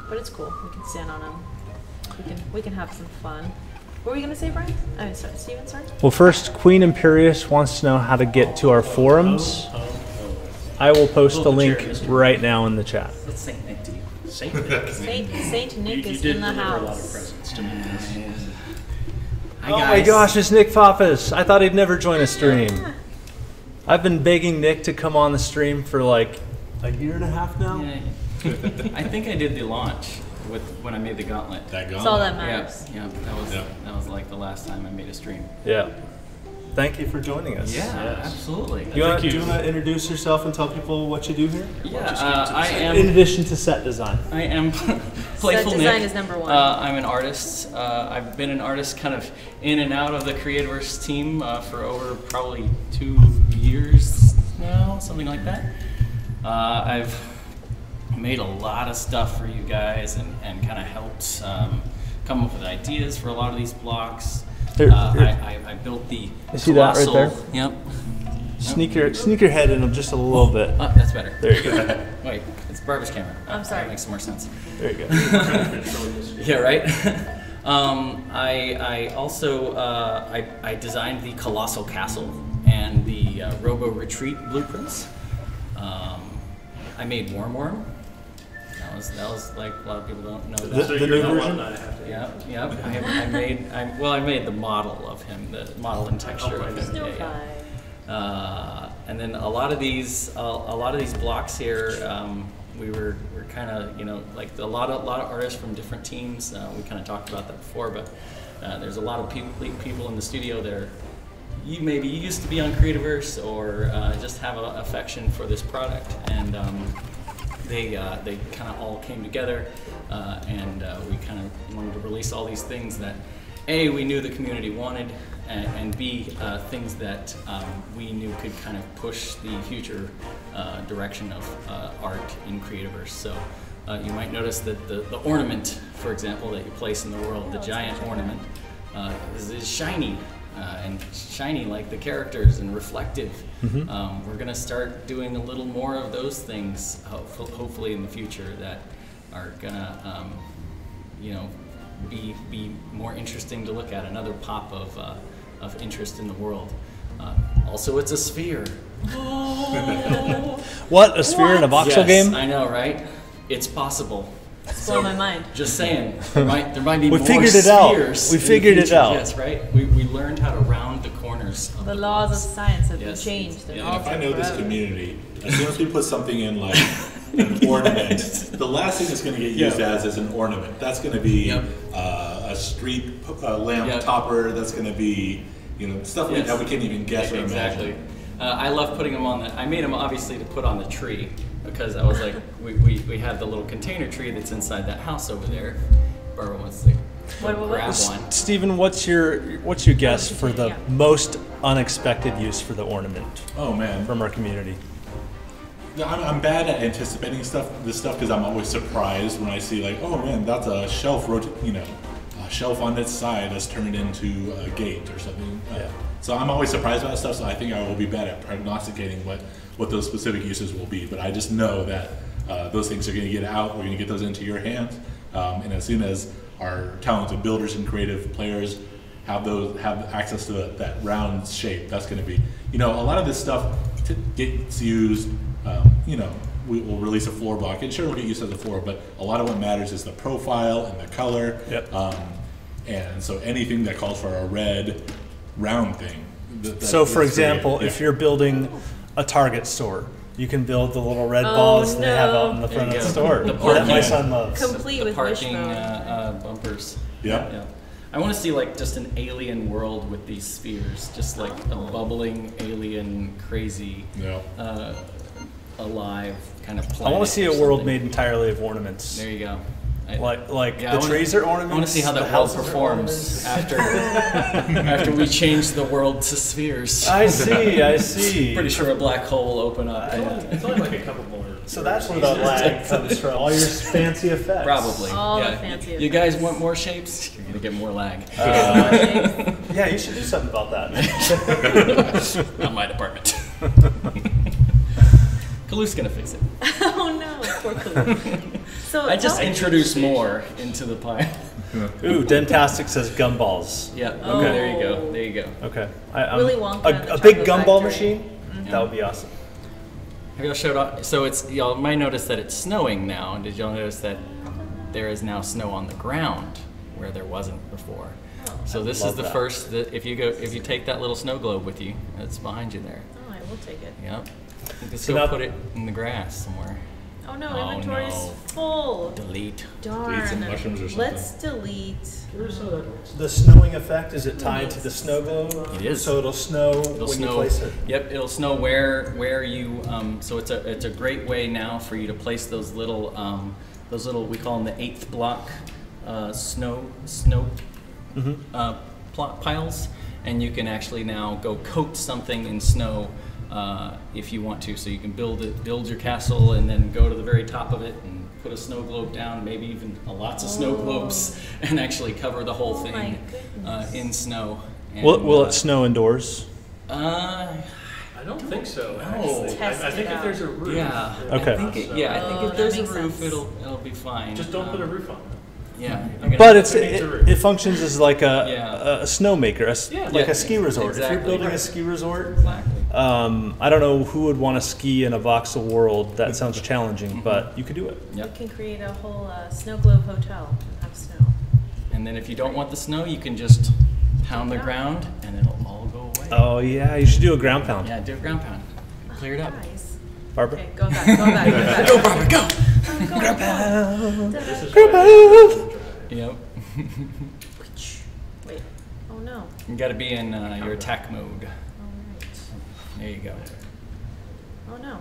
But it's cool. We can stand on them. We can have some fun. What were you going to say, Brian? Sorry, Steven, sorry? Well, first, Queen Imperious wants to know how to get to our forums. I will post the link right now in the chat. It's Saint Nick to you. Saint Nick. Saint Nick is you in the did deliver a lot of house. presents to me. Hi, Oh guys. my gosh, it's Nick Pappas. I thought he'd never join a stream. I've been begging Nick to come on the stream for like a year and a half now. Yeah. I think I did the launch when I made the gauntlet. That That's all that gone. matters. Yeah, that was like the last time I made a stream. Yeah. Thank you for joining us. Absolutely. Do you want to introduce yourself and tell people what you do here? Yeah, In addition to set design. I am Playful Set Nick. design is number one. I'm an artist. I've been an artist kind of in and out of the Creativerse team for over probably 2 years now, something like that. I've made a lot of stuff for you guys and kind of helped come up with ideas for a lot of these blocks. Here. I built the You see that right Colossal. there? Yep. Sneak your head in just a little bit. Oh, that's better. There you go. Wait, it's Barbara's camera. I'm sorry. That makes more sense. There you go. Yeah, right. I also I designed the Colossal Castle and the Robo Retreat blueprints. I made Worm. That was like a lot of people don't know that. The new version? Yeah. I made the model of him, the model and texture of him. And then a lot of these blocks here, we're kind of like a lot of artists from different teams. We kind of talked about that before, but there's a lot of people in the studio there. You used to be on Creativerse or just have an affection for this product, and they kind of all came together, and we kind of wanted to release all these things that A, we knew the community wanted, and B, things that we knew could kind of push the future direction of art in Creativerse. So you might notice that the ornament, for example, that you place in the world, the giant ornament, is shiny. And shiny like the characters and reflective. Mm-hmm. We're going to start doing a little more of those things, hopefully in the future, that are going to, be more interesting to look at. Another pop of interest in the world. Also, it's a sphere. What? A sphere in a voxel game? I know, right? It's possible. It's blowing my mind. Just saying, there might be more figured spheres. it out. We in the figured it future. out. Yes, right. We learned how to round the corners. Of The laws of science have been Yes. changed. They're Yeah, all And if I know this forever. community, as soon as we put something in like an ornament, the last thing it's going to get used as is an ornament. That's going to be a street lamp topper. That's going to be stuff like that we can't even guess or exactly. imagine. I love putting them on I made them obviously to put on the tree because I was like, we have the little container tree that's inside that house over there. Barbara wants to grab one. Stephen, what's your guess for the most unexpected use for the ornament Oh man, from our community? I'm bad at anticipating this stuff because I'm always surprised when I see like, oh man, that's a shelf a shelf on its side that's turned into a gate or something. So I'm always surprised by that stuff. So I think I will be bad at prognosticating what those specific uses will be. But I just know that those things are going to get out. We're going to get those into your hands, and as soon as our talented builders and creative players have access to that round shape, that's going to be a lot of this stuff gets used. We will release a floor block, and sure, it'll get used as a floor, but a lot of what matters is the profile and the color. Yep. And so anything that calls for a red round thing. So, for example, if you're building a Target store, you can build the little red balls they have out in the front of the store. The That my parking. son loves. Complete The with parking wishbone. bumpers. Yeah. I want to see like just an alien world with these spheres, just like a bubbling alien, crazy, alive kind of planet. I want to see a or world something. made entirely of ornaments. There you go. Like Yeah, the trees are ornaments. I want to see how the that world houses are performs ornaments. after we change the world to spheres. I see. Pretty sure a black hole will open up. It's only like a a couple more. So that's where the lag comes from. All your fancy effects. Probably. All yeah. the fancy You guys want more shapes? You're gonna get more lag. Yeah, you should do something about that. Not my department. Kalu's gonna fix it. Oh no, poor Clue. So I just tell- introduced more into the pile. Ooh, Dentastic says gumballs. Yeah. Oh. Okay. There you go. There you go. Okay. Willy Wonka and the A big Chocolate gumball Factory. machine? That would be awesome. Have y'all showed off? So it's y'all might notice that it's snowing now. Did y'all notice that there is now snow on the ground where there wasn't before? So this is love the that. first. If you take that little snow globe with you, it's behind you there. Oh, I will take it. Yep. You can So still now- put it in the grass somewhere. Oh no, Oh, inventory's no. full. Delete. Darn. Eat some mushrooms or something. Let's delete. The snowing effect, is it tied to the snow globe? It is. So it'll snow It'll when snow. you place it? Yep, it'll snow where you. So it's a great way now for you to place those little we call them the 8th block snow plot piles, and you can actually now go coat something in snow if you want to. So you can build your castle and then go to the very top of it and put a snow globe down, maybe even lots of snow globes, and actually cover the whole Oh my thing goodness. in snow. And, Will it snow indoors? I don't think so. Actually. Test I think it if out. there's a roof. Yeah. Okay. I think So- I think Oh, if there's that a makes roof, sense. it'll be fine. Just don't put a roof on it. Yeah. But It needs a roof. it functions as like Yeah. a snowmaker, Yeah. like Yeah, a ski resort. If exactly. you're building a ski resort, Exactly. I don't know who would want to ski in a voxel world. That sounds challenging, but you could do it. Yep. We can create a whole snow globe hotel and have snow. And then if you don't want the snow, you can just pound the ground, and it'll all go away. Oh yeah, you should do a ground pound. Yeah, do a ground pound. Clear it up. Nice. Barbara? Okay, going back, going back, going back. Go, Barbara, go! Ground pound. This is Ground why- pound. Yep. Wait. Oh no. You got to be in your attack mode. Alright. There you go. Oh no.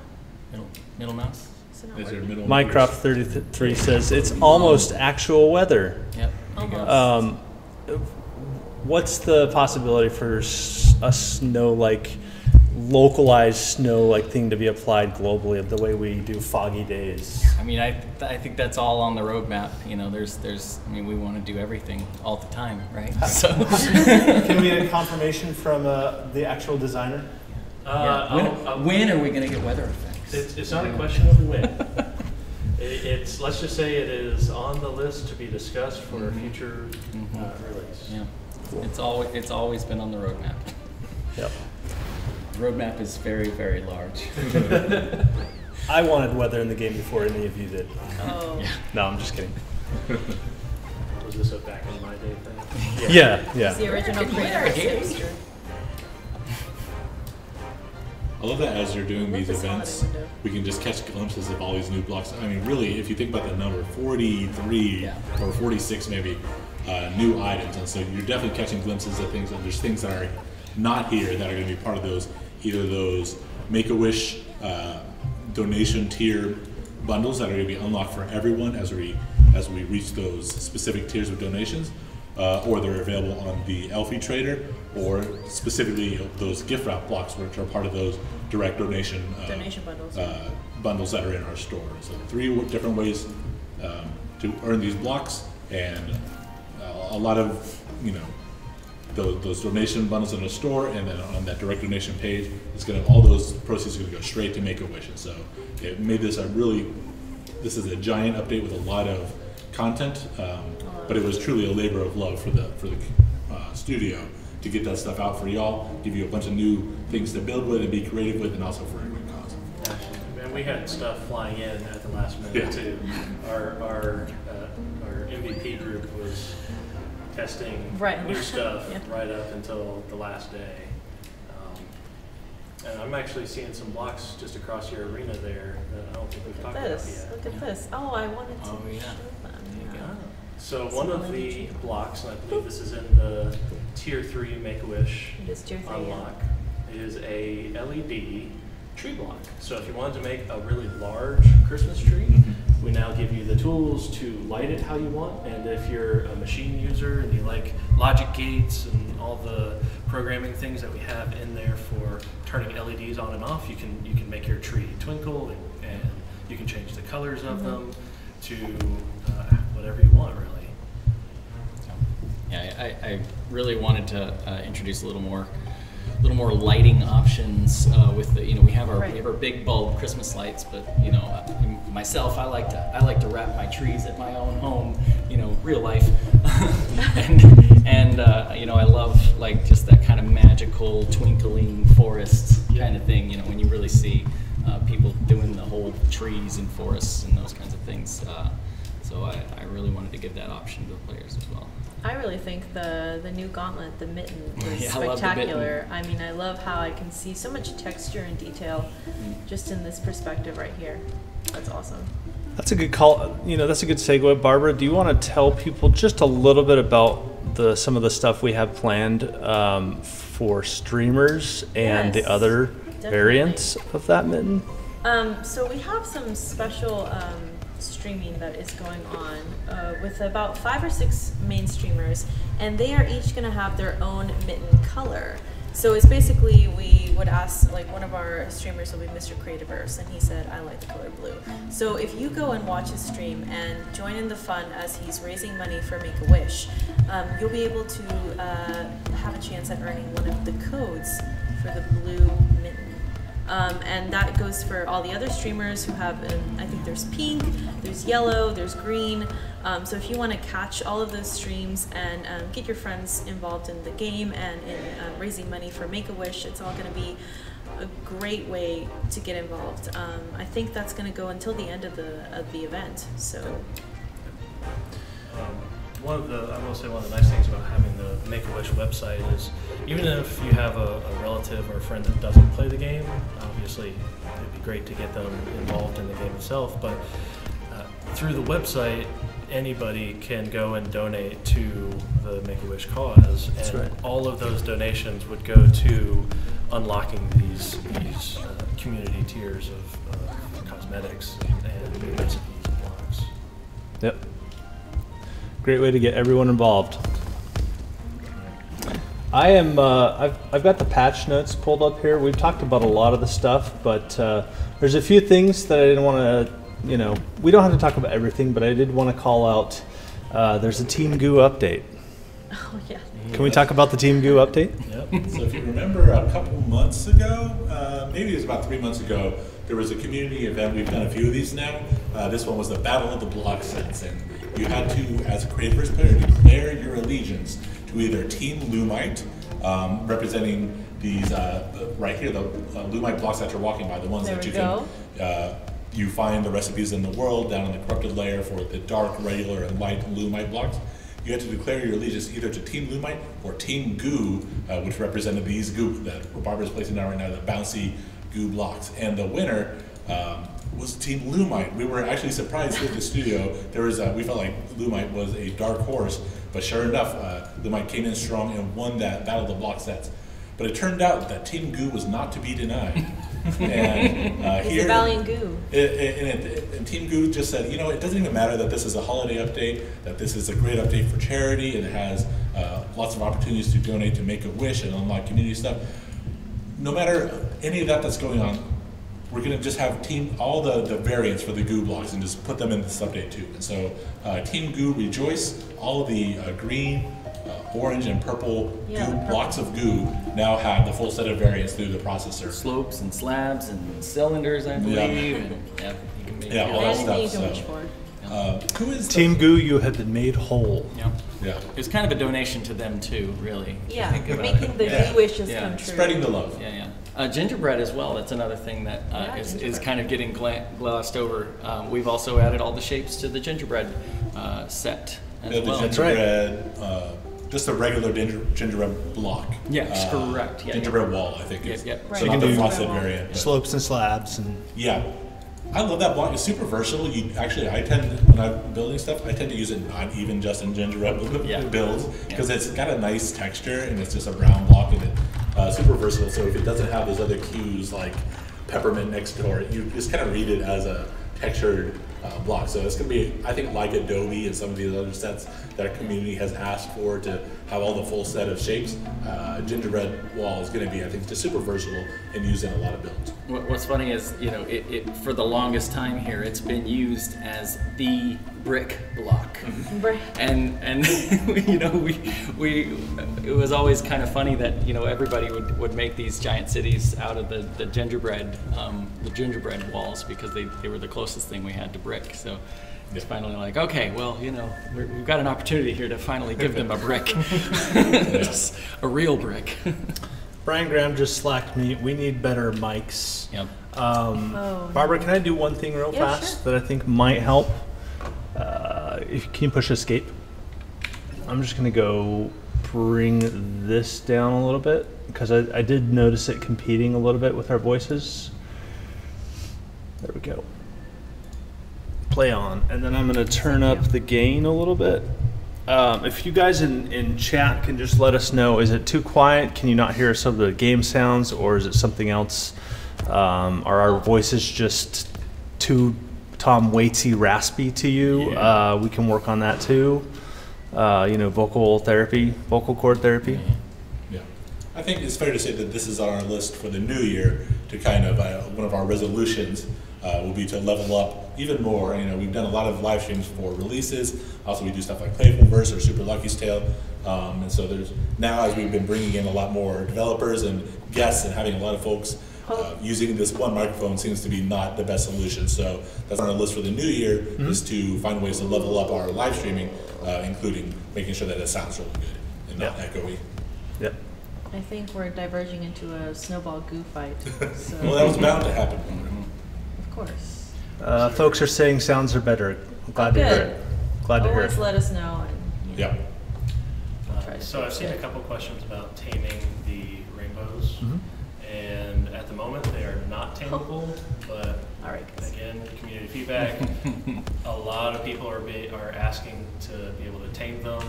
Middle mouse. It's not Is there working. middle Minecraft 33 says it's almost actual weather. Yep. There you go. Almost. What's the possibility for a snow like localized snow like thing to be applied globally of the way we do foggy days? I mean, I think that's all on the roadmap. You know, there's. I mean, we want to do everything all the time, right? So. Can we get a confirmation from the actual designer? Yeah. When are we going to get weather effects? It's not a question of when. It's let's just say it is on the list to be discussed for a future release. Yeah. It's always been on the roadmap. Yep. The roadmap is very, very large. I wanted weather in the game before any of you did. Oh. No, I'm just kidding. Was this a back in my day thing? Yeah, It's yeah. the original Creativerse. I love that as you're doing these this events, holiday window. we can just catch glimpses of all these new blocks. I mean, really, if you think about the number 43 or 46 maybe new items, and so you're definitely catching glimpses of things. And there's things that are not here that are going to be part of those, either those Make-A-Wish donation tier bundles that are going to be unlocked for everyone as we reach those specific tiers of donations. Or they're available on the Elfi trader, or specifically those gift wrap blocks, which are part of those direct donation bundles. bundles that are in our store. So 3 different ways to earn these blocks, and a lot of those donation bundles in the store, and then on that direct donation page, it's going to all those proceeds are going to go straight to Make-A-Wish. And so it made this this is a giant update with a lot of content. But it was truly a labor of love for the studio to get that stuff out for y'all, give you a bunch of new things to build with and be creative with, and also for a good cause. And we had stuff flying in at the last minute Yeah. too. Our MVP group was testing Right. new stuff Yeah. right up until the last day. And I'm actually seeing some blocks just across your arena there that I don't think we've Look talked at about this. yet. Look at this. Oh, I wanted to Oh, yeah. show them. There you go. So one of the blocks, and I believe this is in the Tier 3 Make-A-Wish It is Tier 3, yeah. unlock, is a LED tree block. So if you wanted to make a really large Christmas tree, we now give you the tools to light it how you want. And if you're a machine user and you like logic gates and all the programming things that we have in there for turning LEDs on and off, you can make your tree twinkle and You can change the colors of them to whatever you want, really. Yeah, I really wanted to introduce a little more lighting options with the, we have our big bulb Christmas lights, but myself, I like to wrap my trees at my own home, real life, and I love like just that kind of magical twinkling forest kind of thing, when you really see people doing the whole trees and forests and those kinds of things. So I really wanted to give that option to the players as well. I really think the new gauntlet, the mitten, is I love the spectacular. mitten. I mean, I love how I can see so much texture and detail just in this perspective right here. That's awesome. That's a good call. That's a good segue. Barbara, do you want to tell people just a little bit about some of the stuff we have planned for streamers and the other variants of that mitten? So we have some special streaming that is going on with about 5 or 6 main streamers, and they are each going to have their own mitten color. So it's basically, we would ask, like, one of our streamers will be Mr. Creativerse, and he said, I like the color blue. So if you go and watch his stream and join in the fun as he's raising money for Make-A-Wish, you'll be able to have a chance at earning one of the codes for the blue mitten. And that goes for all the other streamers who have, I think there's pink, there's yellow, there's green. So if you want to catch all of those streams and get your friends involved in the game and in raising money for Make-A-Wish, it's all going to be a great way to get involved. I think that's going to go until the end of the event. So. I will say one of the nice things about having the Make-A-Wish website is, even if you have a relative or a friend that doesn't play the game, obviously it'd be great to get them involved in the game itself, but through the website, anybody can go and donate to the Make-A-Wish cause, and all of those donations would go to unlocking these community tiers of cosmetics and new recipes and blocks. Yep. Great way to get everyone involved. I've got the patch notes pulled up here. We've talked about a lot of the stuff, but there's a few things that I didn't want to, we don't have to talk about everything, but I did want to call out, there's a Team Goo update. Oh, yeah. Can we talk about the Team Goo update? Yep. So if you remember a couple months ago, maybe it was about 3 months ago, there was a community event. We've done a few of these now. This one was the Battle of the Block sets, and you had to, as a Creativerse player, declare your allegiance to either Team Lumite, representing these right here, the Lumite blocks that you're walking by, the ones that you can you find the recipes in the world down in the corrupted layer for the dark, regular, and light Lumite blocks. You had to declare your allegiance either to Team Lumite or Team Goo, which represented these goo that Barbara's placing down right now, the bouncy goo blocks. And the winner was Team Lumite. We were actually surprised here at the studio. There was we felt like Lumite was a dark horse, but sure enough, Lumite came in strong and won that Battle of the Block sets. But it turned out that Team Goo was not to be denied. And He's a valiant Goo. And Team Goo just said, it doesn't even matter that this is a holiday update, that this is a great update for charity, and it has lots of opportunities to donate to Make-A-Wish and unlock community stuff. No matter any of that's going on, we're going to just have all the variants for the Goo blocks and just put them in this update too. And so Team Goo rejoice, all of the green, orange, and purple blocks of goo now have the full set of variants through the processor. Slopes and slabs and cylinders, I believe. Yeah, you can make all that stuff. You can wish for. Who is Team Goo, you have been made whole. Yeah. It was kind of a donation to them too, really. Yeah, making the Goo wishes come true. Spreading the love. Gingerbread as well. That's another thing that is kind of getting glossed over. We've also added all the shapes to the gingerbread set as well. The gingerbread, just a regular gingerbread block. Yes, correct. Gingerbread wall, I think. Right. So not the frosted variant. Slopes and slabs. Yeah. I love that block. It's super versatile. I tend, when I'm building stuff, I tend to use it not even just in gingerbread builds, because it's got a nice texture and it's just a brown block and it's super versatile. So if it doesn't have those other cues like peppermint next door, you just kind of read it as a textured block. So it's going to be, I think, like Adobe and some of these other sets that our community has asked for to have all the full set of shapes. Gingerbread wall is going to be, I think, just super versatile and used in a lot of builds. What's funny is, you know, it for the longest time here, it's been used as the brick block, and you know, it was always kind of funny that, you know, everybody would make these giant cities out of the gingerbread walls, because they were the closest thing we had to brick. So it's finally like, okay, well, you know, we've got an opportunity here to finally give them a brick, just a real brick. Brian Graham just slacked me. We need better mics. Yep. Barbara, can I do one thing real fast that I think might help? Can you push escape? I'm just going to go bring this down a little bit, because I did notice it competing a little bit with our voices. There we go. Play on. And then I'm going to turn up the gain a little bit. If you guys in chat can just let us know, is it too quiet? Can you not hear some of the game sounds, or is it something else? Are our voices just too Tom Waitsy raspy to you? Yeah. We can work on that too. You know, vocal cord therapy. Yeah. I think it's fair to say that this is on our list for the new year to kind of, one of our resolutions will be to level up even more. You know, we've done a lot of live streams for releases. Also, we do stuff like Playfulverse or Super Lucky's Tale. And so there's now, as we've been bringing in a lot more developers and guests and having a lot of folks using this one microphone seems to be not the best solution. So that's on our list for the new year, is to find ways to level up our live streaming, including making sure that it sounds really good and not echoey. Yep. I think we're diverging into a snowball goo fight. So. Well, that was bound to happen. Of course. Folks are saying sounds are better. I'm glad to hear it. Glad to hear Always it. let us know. And, Yeah. So I've seen a couple questions about taming the rainbows, and at the moment they are not tameable, but all right, again, community feedback. A lot of people are asking to be able to tame them.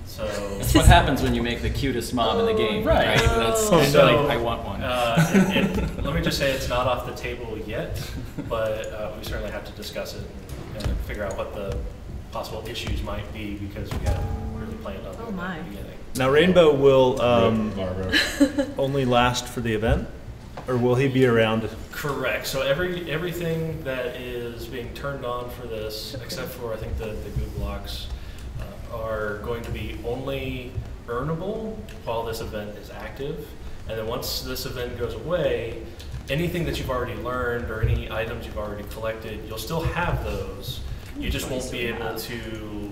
So that's what happens when you make the cutest mob in the game, right? That's kind of like, I want one. Let me just say it's not off the table yet, but we certainly have to discuss it and figure out what the possible issues might be, because we haven't really planned on it at the beginning. Now, Rainbow will only last for the event, or will he be around? Correct. So everything that is being turned on for this, except for I think the goo blocks, are going to be only earnable while this event is active. And then once this event goes away, anything that you've already learned or any items you've already collected, you'll still have those. You just won't be able to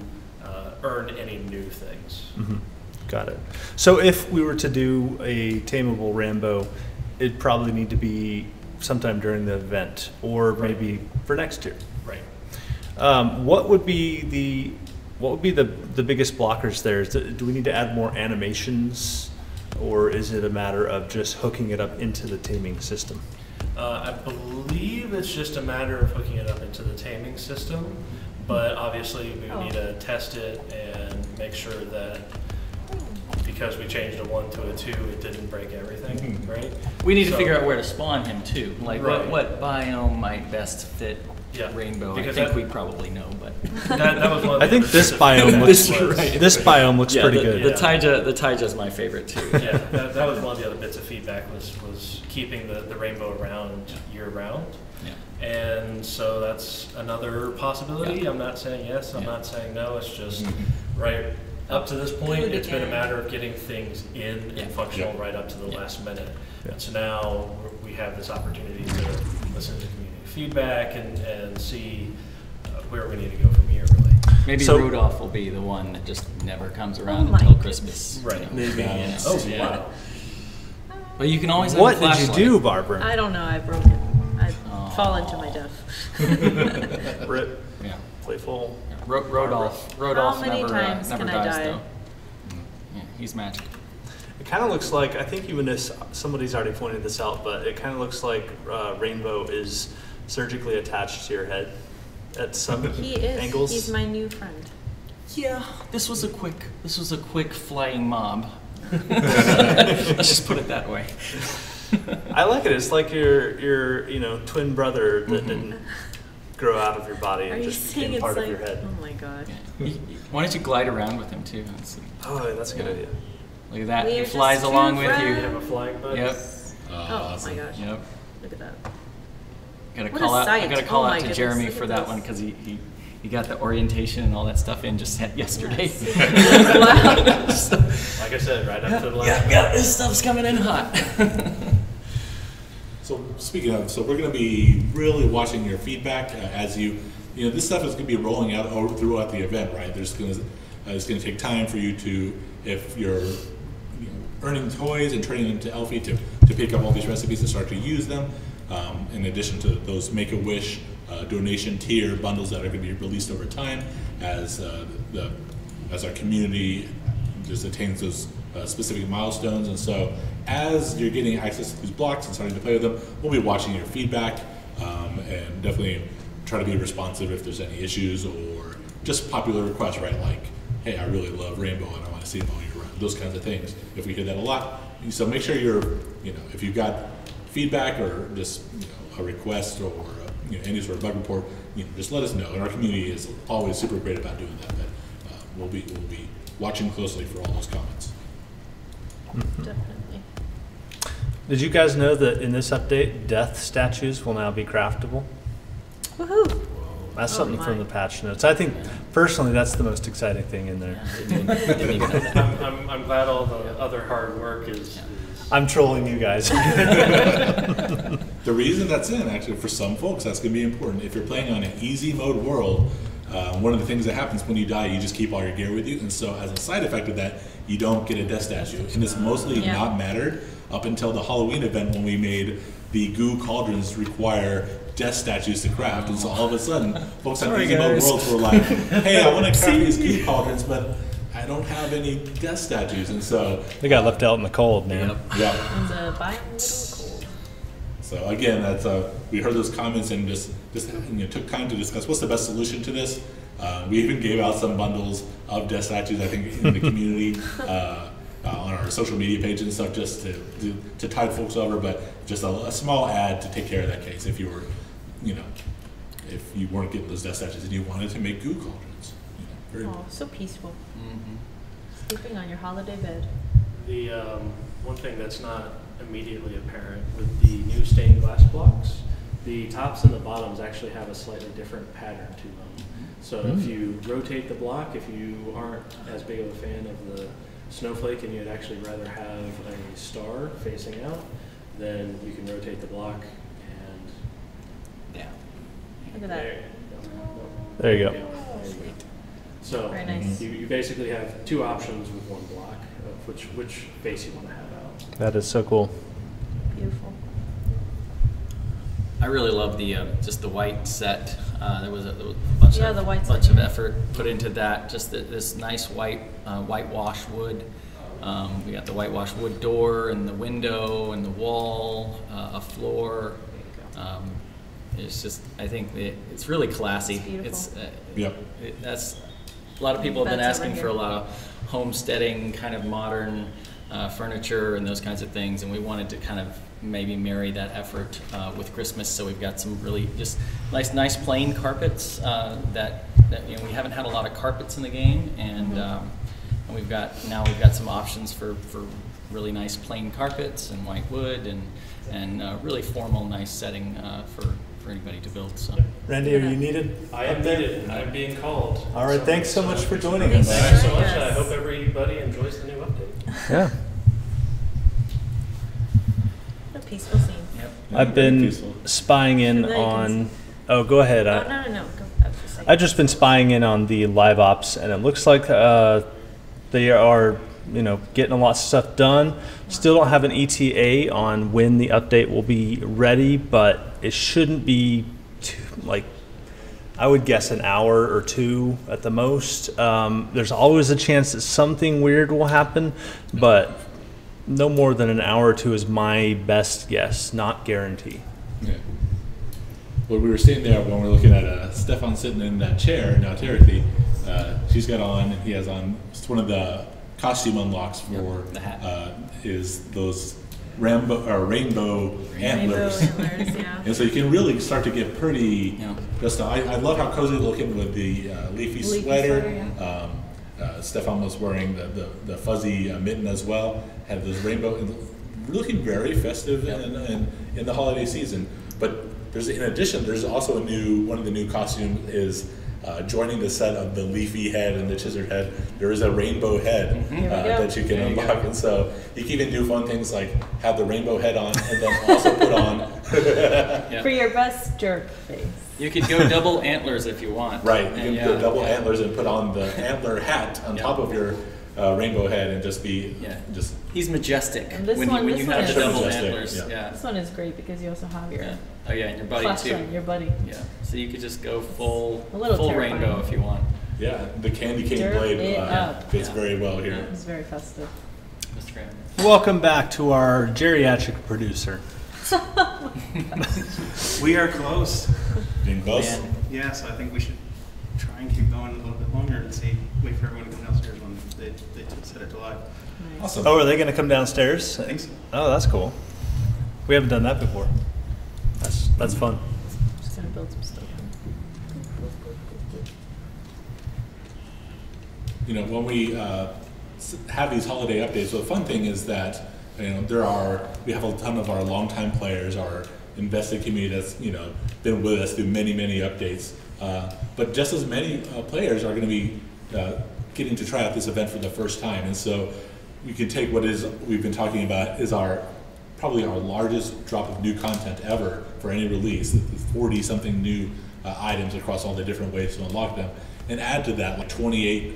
earn any new things. Got it. So if we were to do a tameable Rambo, it'd probably need to be sometime during the event, or maybe for next year. Right. What would be the biggest blockers there? Do we need to add more animations, or is it a matter of just hooking it up into the taming system? I believe it's just a matter of hooking it up into the taming system, but obviously we would need to test it and make sure that because we changed a 1 to a 2, it didn't break everything, right? We need to figure out where to spawn him too. Like Right. what biome might best fit Rainbow. Because I think we probably know, but that was one of the I think this biome looks this biome looks pretty good. The Taija is my favorite too. Yeah, that was one of the other bits of feedback was keeping the rainbow around year round. Yeah. And so that's another possibility. Yeah. I'm not saying yes, I'm not saying no. It's just right up to this point, it's been a matter of getting things in and functional right up to the last minute. And so now we have this opportunity to listen to community feedback and see where we need to go from here, really. Maybe Rudolph will be the one that just never comes around until Christmas. Right. You know? Maybe. Wow. But you can always have What a flashlight. did you do, Barbara? I don't know. I broke it. I've fallen to my death. Rip. Yeah. Playful. Rodolph How many never, times never can I dies die? though. Yeah, he's magic. It kind of looks like, I think even if somebody's already pointed this out, but it kind of looks like Rainbow is surgically attached to your head at some angles. He's my new friend. Yeah, this was a quick flying mob. Let's just put it that way. I like it. It's like your twin brother that didn't grow out of your body Are and you just saying become it's part like, of your head. oh my god. Why don't you glide around with him too? Let's see. Oh, that's a good idea. Look at that. We He are flies just along two with you. You have a flying bug? Yep. Oh my gosh. Yep. Look at that. Gotta What call a out. I sight. gotta call Oh out my to goodness, Jeremy look for at that this. one because he got the orientation and all that stuff in just yesterday. Wow. So, Like I said, right up to the last. yeah, this stuff's coming in hot. So speaking of, so we're going to be really watching your feedback as this stuff is going to be rolling out throughout the event, right? It's going to take time for you to, if you're earning toys and turning them to Elfi to pick up all these recipes and start to use them. In addition to those Make-A-Wish donation tier bundles that are going to be released over time as our community just attains those specific milestones. And so as you're getting access to these blocks and starting to play with them, we'll be watching your feedback and definitely try to be responsive if there's any issues or just popular requests, right? Like, hey, I really love Rainbow and I want to see them all year round. Those kinds of things. If we hear that a lot, so make sure if you've got feedback or just a request or any sort of bug report, just let us know. And our community is always super great about doing that. But we'll be watching closely for all those comments. Definitely. Did you guys know that in this update, death statues will now be craftable? Woohoo! That's Oh something my. from the patch notes. I think, personally, that's the most exciting thing in there. Didn't even know that. I'm glad all the other hard work is I'm trolling you guys. The reason that's in, actually, for some folks, that's going to be important. If you're playing on an easy mode world, one of the things that happens when you die, you just keep all your gear with you. And so as a side effect of that, you don't get a death statue. And it's mostly not mattered up until the Halloween event when we made the goo cauldrons require death statues to craft. And so all of a sudden, folks on easy mode worlds were like, hey, I want to craft these goo cauldrons, but I don't have any death statues. And so They got left out in the cold, man. Yep. yeah. And the biome little cold. So again, that's we heard those comments and just took time to discuss what's the best solution to this. We even gave out some bundles of death statues, I think, in the community on our social media page and stuff, just to tide folks over. But just a small ad to take care of that case if you were, if you weren't getting those death statues and you wanted to make goo cauldrons. Very Oh, so peaceful. Mhm. Sleeping on your holiday bed. the one thing that's not immediately apparent with the new stained glass blocks. The tops and the bottoms actually have a slightly different pattern to them. So if you rotate the block, if you aren't as big of a fan of the snowflake and you'd actually rather have a star facing out, then you can rotate the block and Yeah. Look at that. There you go. There you go. So Very nice. you basically have two options with one block of which face you want to have out. That is so cool. Beautiful. I really love the just the white set. There was a bunch Yeah, of the white bunch set, of yeah. effort put into that. Just this nice whitewash wood. We got the whitewash wood door and the window and the wall, a floor. It's just, I think it's really classy. It's beautiful. Yep. That's a lot of people have been That's over asking for a lot of homesteading, kind of modern furniture and those kinds of things, and we wanted to kind of maybe marry that effort with Christmas. So we've got some really just nice plain carpets that we haven't had a lot of carpets in the game, and we've got some options for really nice plain carpets and white wood and really formal, nice setting for anybody to build. So. Randy, are you needed? I am needed. I'm being called. All right, thanks so much for joining Thanks us. for Thanks so joining much. I us. hope everybody enjoys the new update. Yeah. What a peaceful scene. Yep. I've been Peaceful. spying in Sure that you can on. Oh, go ahead. Oh, no. Go. I was just saying. I've just been spying in on the live ops, and it looks like they are, getting a lot of stuff done. Still don't have an ETA on when the update will be ready, but it shouldn't be I would guess an hour or two at the most. There's always a chance that something weird will happen, but no more than an hour or two is my best guess, not guarantee. Yeah. Well, we were sitting there when we were looking at Stefan sitting in that chair. Now, Timothy, she's got on, and he has on, it's one of the costume unlocks for Yep, the hat. is those rainbow antlers. Yeah. And so you can really start to get pretty. I love how cozy looking with the leafy sweater. Stefan was wearing the fuzzy mitten as well. Had this rainbow, looking very festive in the holiday season. But in addition, there's also one of the new costumes is joining the set of the leafy head and the chiseled head. There is a rainbow head that you can unlock, and so you can even do fun things like have the rainbow head on, and then also put on for your best jerk face. You could go double antlers if you want. Right, you can put double antlers and put on the antler hat on top of your rainbow head and just be He's majestic. And this when one you have the is double majestic, antlers. yeah. This one is great because you also have your and your buddy plus too. one, your buddy. Yeah, so you could just go full terrifying. rainbow if you want. Yeah, the candy cane Dirt blade it up. fits very well here. It's very festive. Mr. Graham. Welcome back to our geriatric producer. We are close. Being close. Yeah, so I think we should try and keep going a little bit longer and wait for everyone to come downstairs when they set it to live. Awesome. Oh, are they going to come downstairs? I think so. Oh, that's cool. We haven't done that before. That's fun. Just gonna build some stuff. When we have these holiday updates, the fun thing is that we have a ton of our longtime players, our invested community that's been with us through many updates. But just as many players are going to be getting to try out this event for the first time, and so we can take we've been talking about is probably our largest drop of new content ever for any release, 40 something new items across all the different ways to unlock them, and add to that like 28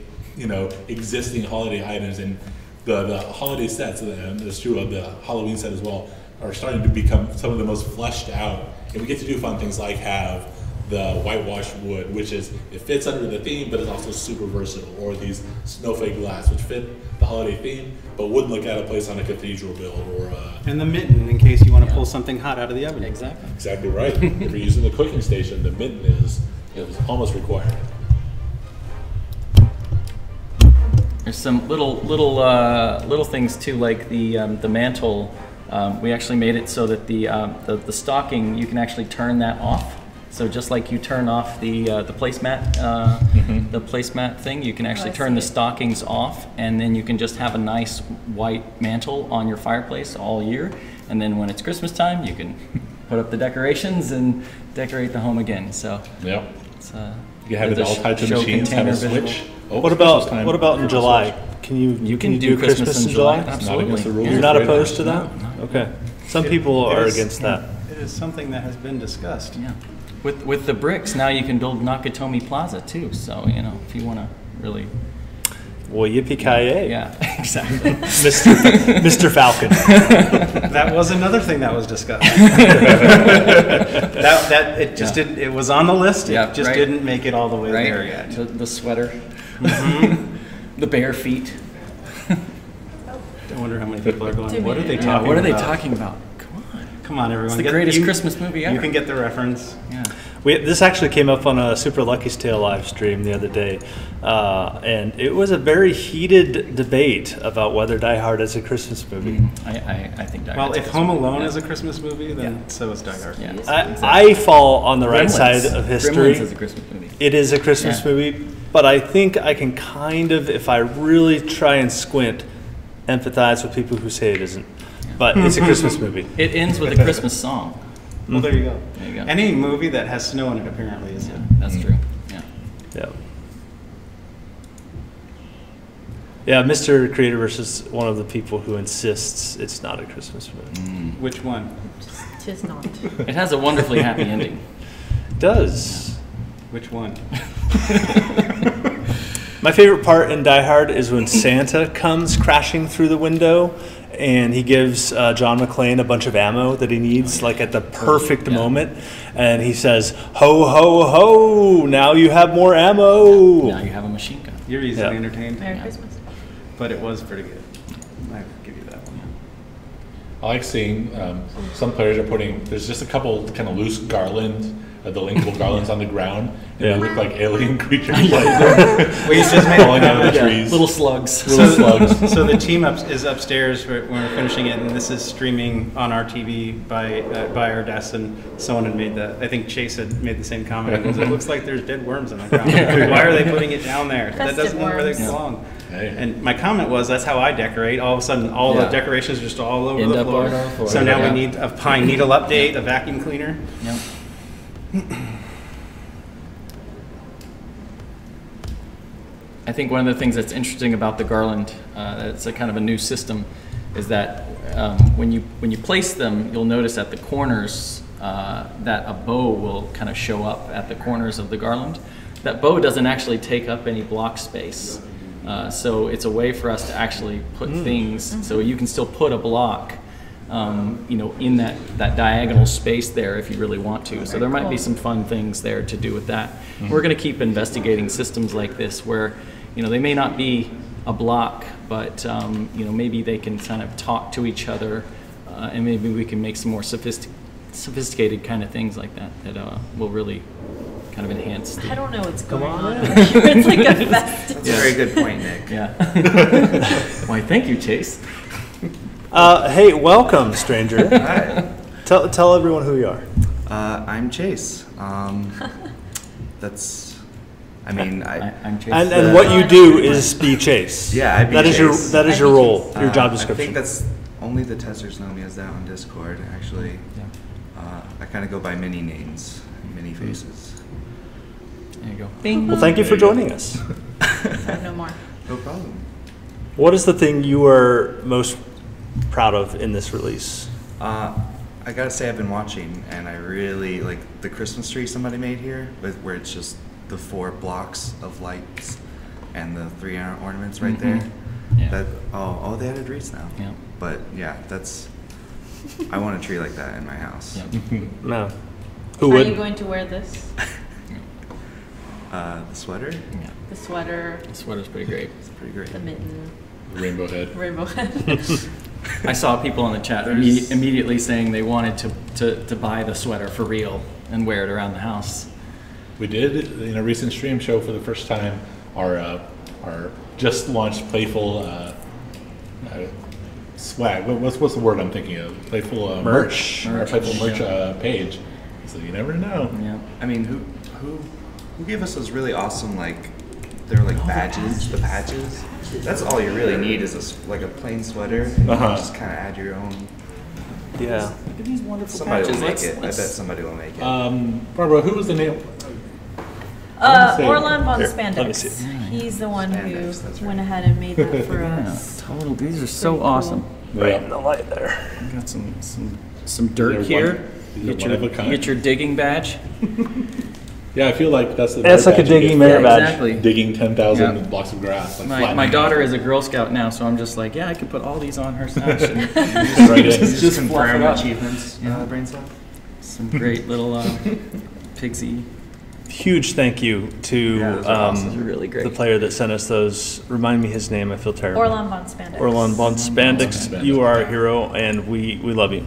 existing holiday items, and the holiday sets, and it's true of the Halloween set as well, are starting to become some of the most fleshed out, and we get to do fun things like have the whitewashed wood, which it fits under the theme, but is also super versatile, or these snowflake glass, which fit the holiday theme, but wouldn't look out of place on a cathedral build, or and the mitten in case you want to pull something hot out of the oven. Exactly right. If you're using the cooking station, the mitten is almost required. There's some little things too, like the mantle. We actually made it so that the stocking, you can actually turn that off. So just like you turn off the placemat, the placemat thing, you can actually turn the stockings off, and then you can just have a nice white mantle on your fireplace all year. And then when it's Christmas time, you can put up the decorations and decorate the home again. So it's, you can have it all tied to machines, have a switch. What about in July? Can you do Christmas in July? Absolutely. You're not opposed to that? Okay. Some people are against that. It is something that has been discussed. Yeah. With the bricks, now you can build Nakatomi Plaza too. So if you want to really. Well, yippee-ki-yay. Yeah, exactly. Mr. Falcon. That was another thing that was discussed. It just didn't. It was on the list. It just didn't make it all the way there yet. The sweater, the bare feet. I wonder how many people are going. What are they talking about? What are they talking about? Come on, everyone. It's the greatest Christmas movie ever. You can get the reference. Yeah. This actually came up on a Super Lucky's Tale live stream the other day, and it was a very heated debate about whether Die Hard is a Christmas movie. I think Die Hard. Well, if Home Alone is a Christmas movie, then so is Die Hard. Yeah. I fall on the right side of history. Gremlins is a Christmas movie. It is a Christmas movie, but I think I can kind of, if I really try and squint, empathize with people who say it isn't. But it's a Christmas movie. It ends with a Christmas song. Well, there you go. There you go. Any movie that has snow in it apparently is. That's true. Yeah. Yeah, Mr. Creativerse is one of the people who insists it's not a Christmas movie. Which one? Tis not. It has a wonderfully happy ending. It does. Which one? My favorite part in Die Hard is when Santa comes crashing through the window and he gives John McClane a bunch of ammo that he needs, like at the perfect moment. And he says, "Ho, ho, ho, now you have more ammo." Now you have a machine gun. You're easily entertained. Merry Christmas. But it was pretty good. I give you that one. I like seeing some players are putting, there's just a couple kind of loose garland the linkable garlands on the ground, and Yeah. they look like alien creatures We just made falling out of the trees. Little slugs. Little slugs. So the team is upstairs when we're finishing it, and this is streaming on our TV by our desk. And someone had made that. I think Chase had made the same comment. He goes, "It looks like there's dead worms in the ground. Why are they putting it down there? That Festive doesn't look where they worms. belong." Hey. And my comment was, "That's how I decorate." All of a sudden, all the decorations are just all over End the up floor. on our floor. So now Yeah. we need a pine needle update, a vacuum cleaner. Yep. I think one of the things that's interesting about the garland, it's a kind of a new system, is that when you place them, you'll notice at the corners that a bow will kind of show up at the corners of the garland. That bow doesn't actually take up any block space, so it's a way for us to actually put things. So you can still put a block, in that diagonal space there if you really want to. So there might be some fun things there to do with that. We're going to keep investigating systems like this where, they may not be a block, but maybe they can kind of talk to each other, and maybe we can make some more sophisticated kind of things like that will really kind of enhance. I don't know what's going on over here. It's like a festival. That's a very good point, Nick. Yeah. Why, thank you, Chase. Hey, welcome, stranger. Hi. Tell everyone who you are. I'm Chase. I'm Chase. And what you do is be Chase. Yeah, I'd be that is Chase. your your role, your job I description. think that's only the testers know me as that on Discord. Actually, I kind of go by many names, many faces. There you go. Bing. Well, thank you for joining us. No more. No problem. What is the thing you are most proud of in this release? I gotta say, I've been watching, and I really like the Christmas tree somebody made here, where it's just the 4 blocks of lights and the 3 ornaments right there. Yeah. They added wreaths now. Yeah. But yeah, I want a tree like that in my house. Yeah. No. Who Are would? you going to wear this? The sweater, Yeah. The sweater, The sweater's pretty great. it's pretty great. the mitten, Rainbow head. rainbow head. I saw people in the chat immediately saying they wanted to buy the sweater for real and wear it around the house. We did in a recent stream show for the first time our just launched Playful swag. What's the word I'm thinking of? Playful merch. Our Playful merch page. So you never know. Yeah. I mean, who gave us those really awesome they're like badges, the patches? That's all you really need is a plain sweater. And you can just kind of add your own. Yeah. Look at these wonderful Somebody will patches. make it. I bet somebody will make it. Barbara, who was the name? Orlan von Here, let me Spandex. see. He's the one who Spandex, that's right. went ahead and made that for Yeah, us. total. These are so Pretty cool. awesome. Right in the light there. We got some dirt They're here. These are one of a kind. Get your digging badge. Yeah, I feel like that's the. It's like a badge you digging get merit for badge. Exactly. Digging 10,000 Yeah. blocks of grass. Like My flattening. daughter is a Girl Scout now, so I'm just like, yeah, I could put all these on her sash. And Right in. just fluff it confirm up. achievements. Brainstorm. Some great little pigsy. Huge thank you to those are awesome. Those are really great. the player that sent us those. Remind me his name. I feel terrible. Orlan von Spandex. Orlan von Spandex. Spandex. You are a hero, and we love you.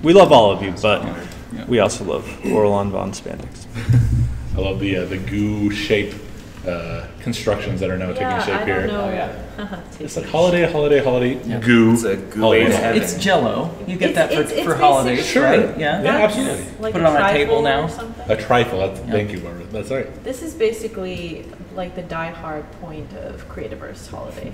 We love all of you, but Yeah. we also love Orlan von Spandex. I love the goo shape constructions that are now taking shape I here. don't know. Oh, yeah. It's like holiday, Yeah. goo. It's a goo holiday. made of heaven. It's Jello. You get that It's for holidays, basically- right? Yeah. Yeah, absolutely. Like Put it on a table trifle now. or something. A trifle. Yeah. Thank you, Barbara. That's right. This is basically like the die-hard point of Creativerse holiday.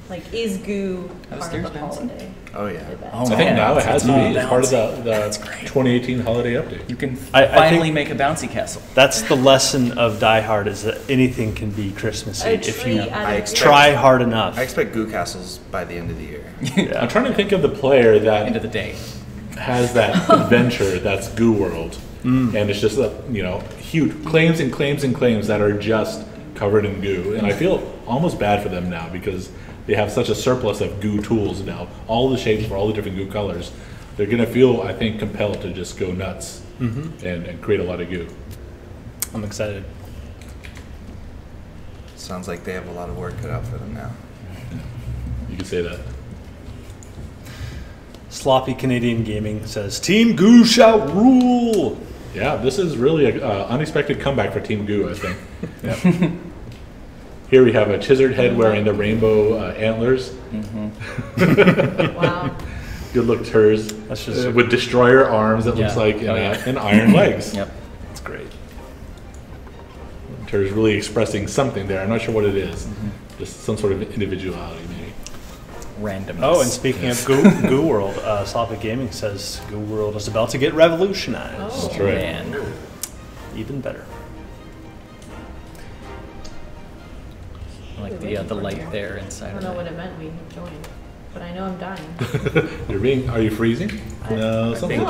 Like, is goo part of Upstairs the bouncing? holiday Oh yeah. event? Oh, I think man. now it has to be. It's part of bouncy. the 2018 holiday update. You can I finally think- make a bouncy castle. That's the lesson of Die Hard: is that anything can be Christmassy A if tree you out I of expect- try hard enough. I expect goo castles by the end of the year. I'm trying to think of the player End of that the day. has that adventure that's Goo World, and it's just huge claims and claims and claims that are just covered in goo, and I feel almost bad for them now because they have such a surplus of goo tools now, all the shapes for all the different goo colors. They're gonna feel, I think, compelled to just go nuts and create a lot of goo. I'm excited. Sounds like they have a lot of work cut out for them now. You could say that. Sloppy Canadian Gaming says, "Team Goo shall rule." Yeah, this is really an unexpected comeback for Team Goo, I think. Here we have a Chizard head wearing the rainbow antlers. Wow. Good look Turs. That's just With destroyer arms that looks like and iron legs. Yep. that's great. Turs really expressing something there. I'm not sure what it is. Just some sort of individuality, maybe. Randomness. Oh, and speaking of Goo World, Slavic Gaming says Goo World is about to get revolutionized. Oh. That's right. Man. Even better. I like the light there I inside don't of know it. what it meant we joined, but I know I'm dying. Are you freezing? No, I something. think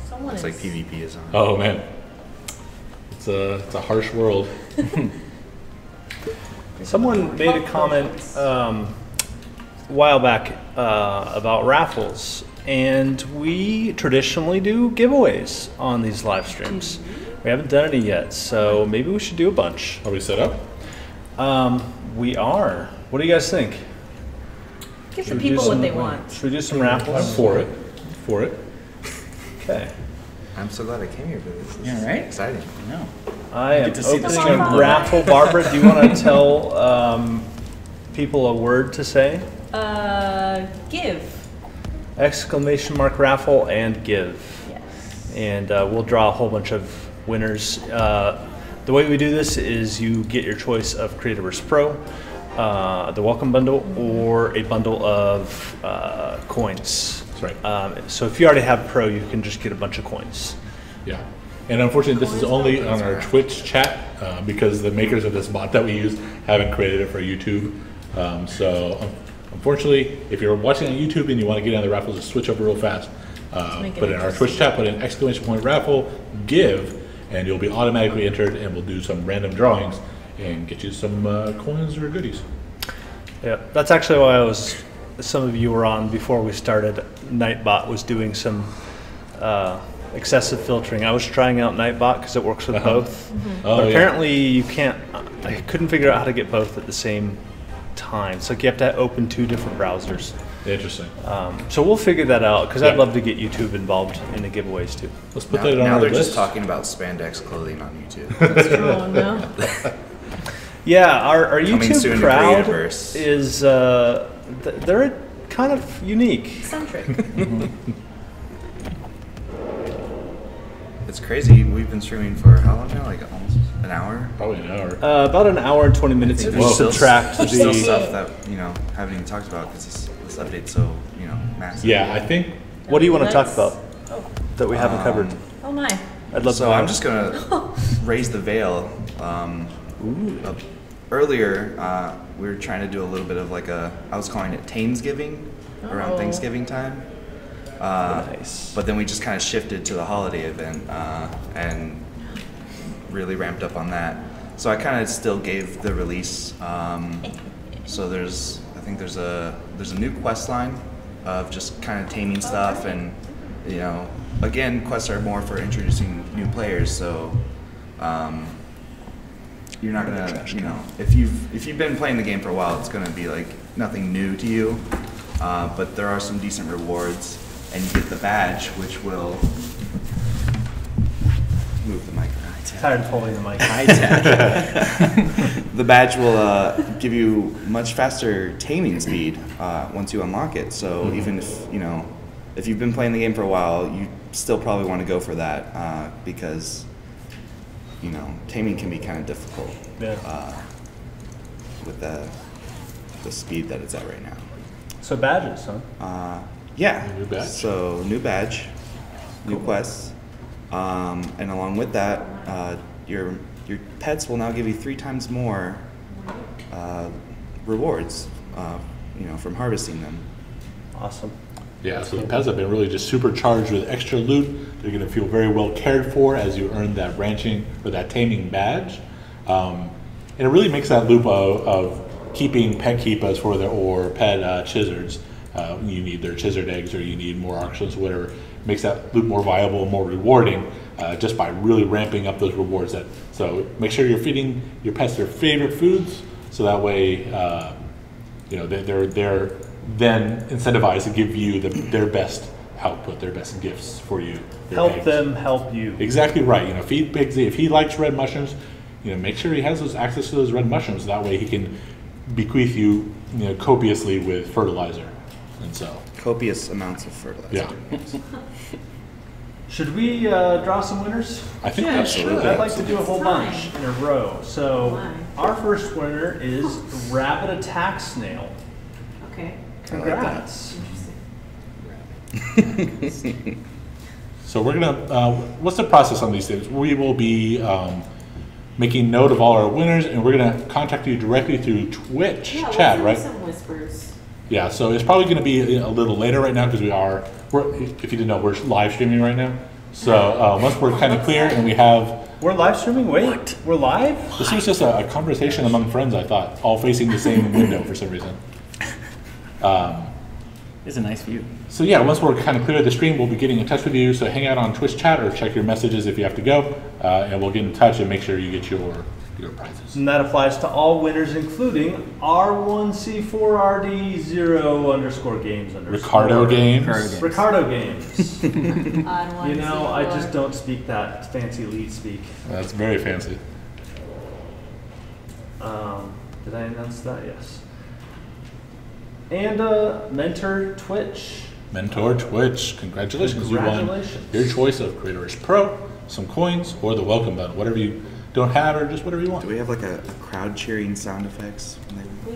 Someone it's is. like PvP is on. Oh man, it's a harsh world. Someone made a comment a while back about Raffles, and we traditionally do giveaways on these live streams. We haven't done any yet, so maybe we should do a bunch. Are we set up? We are. What do you guys think? Give the Should we do people what some- they want. Should we do some I'm raffles? for it. For it. Okay. I'm so glad I came here for this. This Yeah, is right? Exciting. No. I am Get to see the opening stream. a raffle. Barbara, do you want to tell people a word to say? Give. Exclamation mark raffle and give. Yes. And we'll draw a whole bunch of winners. The way we do this is you get your choice of Creativerse Pro, the welcome bundle, or a bundle of coins. That's right. So if you already have Pro, you can just get a bunch of coins. Yeah. And unfortunately, this is only on our Twitch chat because the makers of this bot that we use haven't created it for YouTube. Unfortunately, if you're watching on YouTube and you want to get on the raffle, just switch over real fast. make it Put in our Twitch chat, put in exclamation point raffle, give, and you'll be automatically entered, and we'll do some random drawings and get you some coins or goodies. Yeah, that's actually why some of you were on before we started. Nightbot was doing some excessive filtering. I was trying out Nightbot because it works with both. Oh, But yeah. apparently you can't, I couldn't figure out how to get both at the same time. So you have to open two different browsers. Interesting. So we'll figure that out because I'd Yeah. love to get YouTube involved in the giveaways too. Let's put Now, that on now our they're list. just talking about spandex clothing on YouTube. Oh no. Yeah, our Coming soon YouTube to crowd Creativerse. is, they're kind of unique. Eccentric. It's crazy. We've been streaming for how long now? Like almost an hour. Probably an hour. About an hour and 20 minutes if you There's subtract there's still the... stuff that haven't even talked about because this update's so massive. Yeah, I think What do you want to talk Let's- about that we haven't covered? Oh my. I'd love So to. I'm just gonna raise the veil. Earlier, we were trying to do a little bit of like I was calling it Thanksgiving around Oh. Thanksgiving time. Nice. But then we just kind of shifted to the holiday event and really ramped up on that. So I kind of still gave the release. So I think there's a new quest line of just kind of taming stuff, and again, quests are more for introducing new players. So you're not gonna if you've been playing the game for a while, it's gonna be like nothing new to you. But there are some decent rewards. And you get the badge, which will move the mic. Tired of holding the mic. The badge will give you much faster taming speed once you unlock it. So even if you've been playing the game for a while, you still probably want to go for that because taming can be kind of difficult with the speed that it's at right now. So badges, huh? Yeah. New badge. So new badge, new quests, and along with that, your pets will now give you 3 times more rewards, from harvesting them. Awesome. Yeah, so the pets have been really just supercharged with extra loot. They're going to feel very well cared for as you earn that ranching or that taming badge. And it really makes that loop of keeping pet keepas for or pet chizards. You need their chizard eggs, or you need more auctions, whatever. Makes that loop more viable and more rewarding just by really ramping up those rewards. So make sure you're feeding your pets their favorite foods, so that way they're then incentivized to give you their best output, their best gifts for you Help eggs. them help you. Exactly right. You know, feed Pigsy. If he likes red mushrooms, you know, make sure he has those access to those red mushrooms. That way he can bequeath you, you know, copiously with fertilizer. And so, Copious amounts of fertilizer. yeah. Should we draw some winners? I think Yeah, absolutely. I'd like to do a whole bunch in a row. So Why? our first winner is Rabbit Attack Snail. Okay. Congrats. So we're gonna, what's the process on these things? We will be making note of all our winners, and we're gonna contact you directly through Twitch chat, right? Some whispers. Yeah, so it's probably gonna be a little later right now because we're, if you didn't know, we're live streaming right now. So once we're kind of clear and we have, We're live streaming? Wait, we're live? this was just a conversation among friends, I thought, all facing the same window for some reason. It's a nice view. So yeah, once we're kind of clear of the stream, we'll be getting in touch with you. So hang out on Twitch chat or check your messages if you have to go, and we'll get in touch and make sure you get your prizes. And that applies to all winners, including R1C4RD0_games_. Ricardo Games. Ricardo Games. Odd one, You know, I just C4. don't speak that fancy lead speak. That's very fancy. Did I announce that? Yes. And Mentor Twitch. Mentor Twitch, congratulations. You won Congratulations. your choice of Creativerse Pro, some coins, or the welcome button, whatever you don't have, or just whatever you want. Do we have like a crowd cheering sound effects?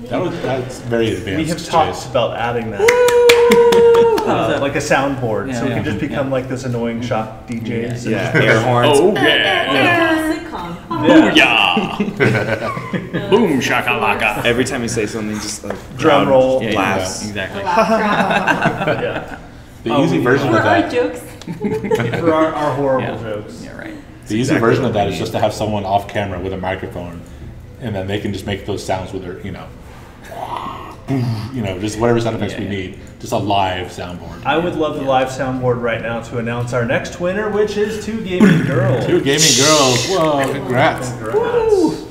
That's very advanced. We have talked Chase. about adding that. Like a soundboard, so it can just become like this annoying shop DJs. and Yeah, air horns. Oh yeah! Sitcom. Yeah. Boom shakalaka. Every time you say something, just like Drum roll. Yeah, laughs. exactly. Yeah. The easy version For of our that. jokes. For our horrible Yeah. jokes. Yeah, right. The easy exactly version what of that we is need. just to have someone off camera with a microphone, and then they can just make those sounds with their, just whatever sound effects we Yeah. need. Just a live soundboard. I would love the live soundboard right now to announce our next winner, which is Two Gaming Girls. Two gaming girls. Whoa! Congrats. Congrats.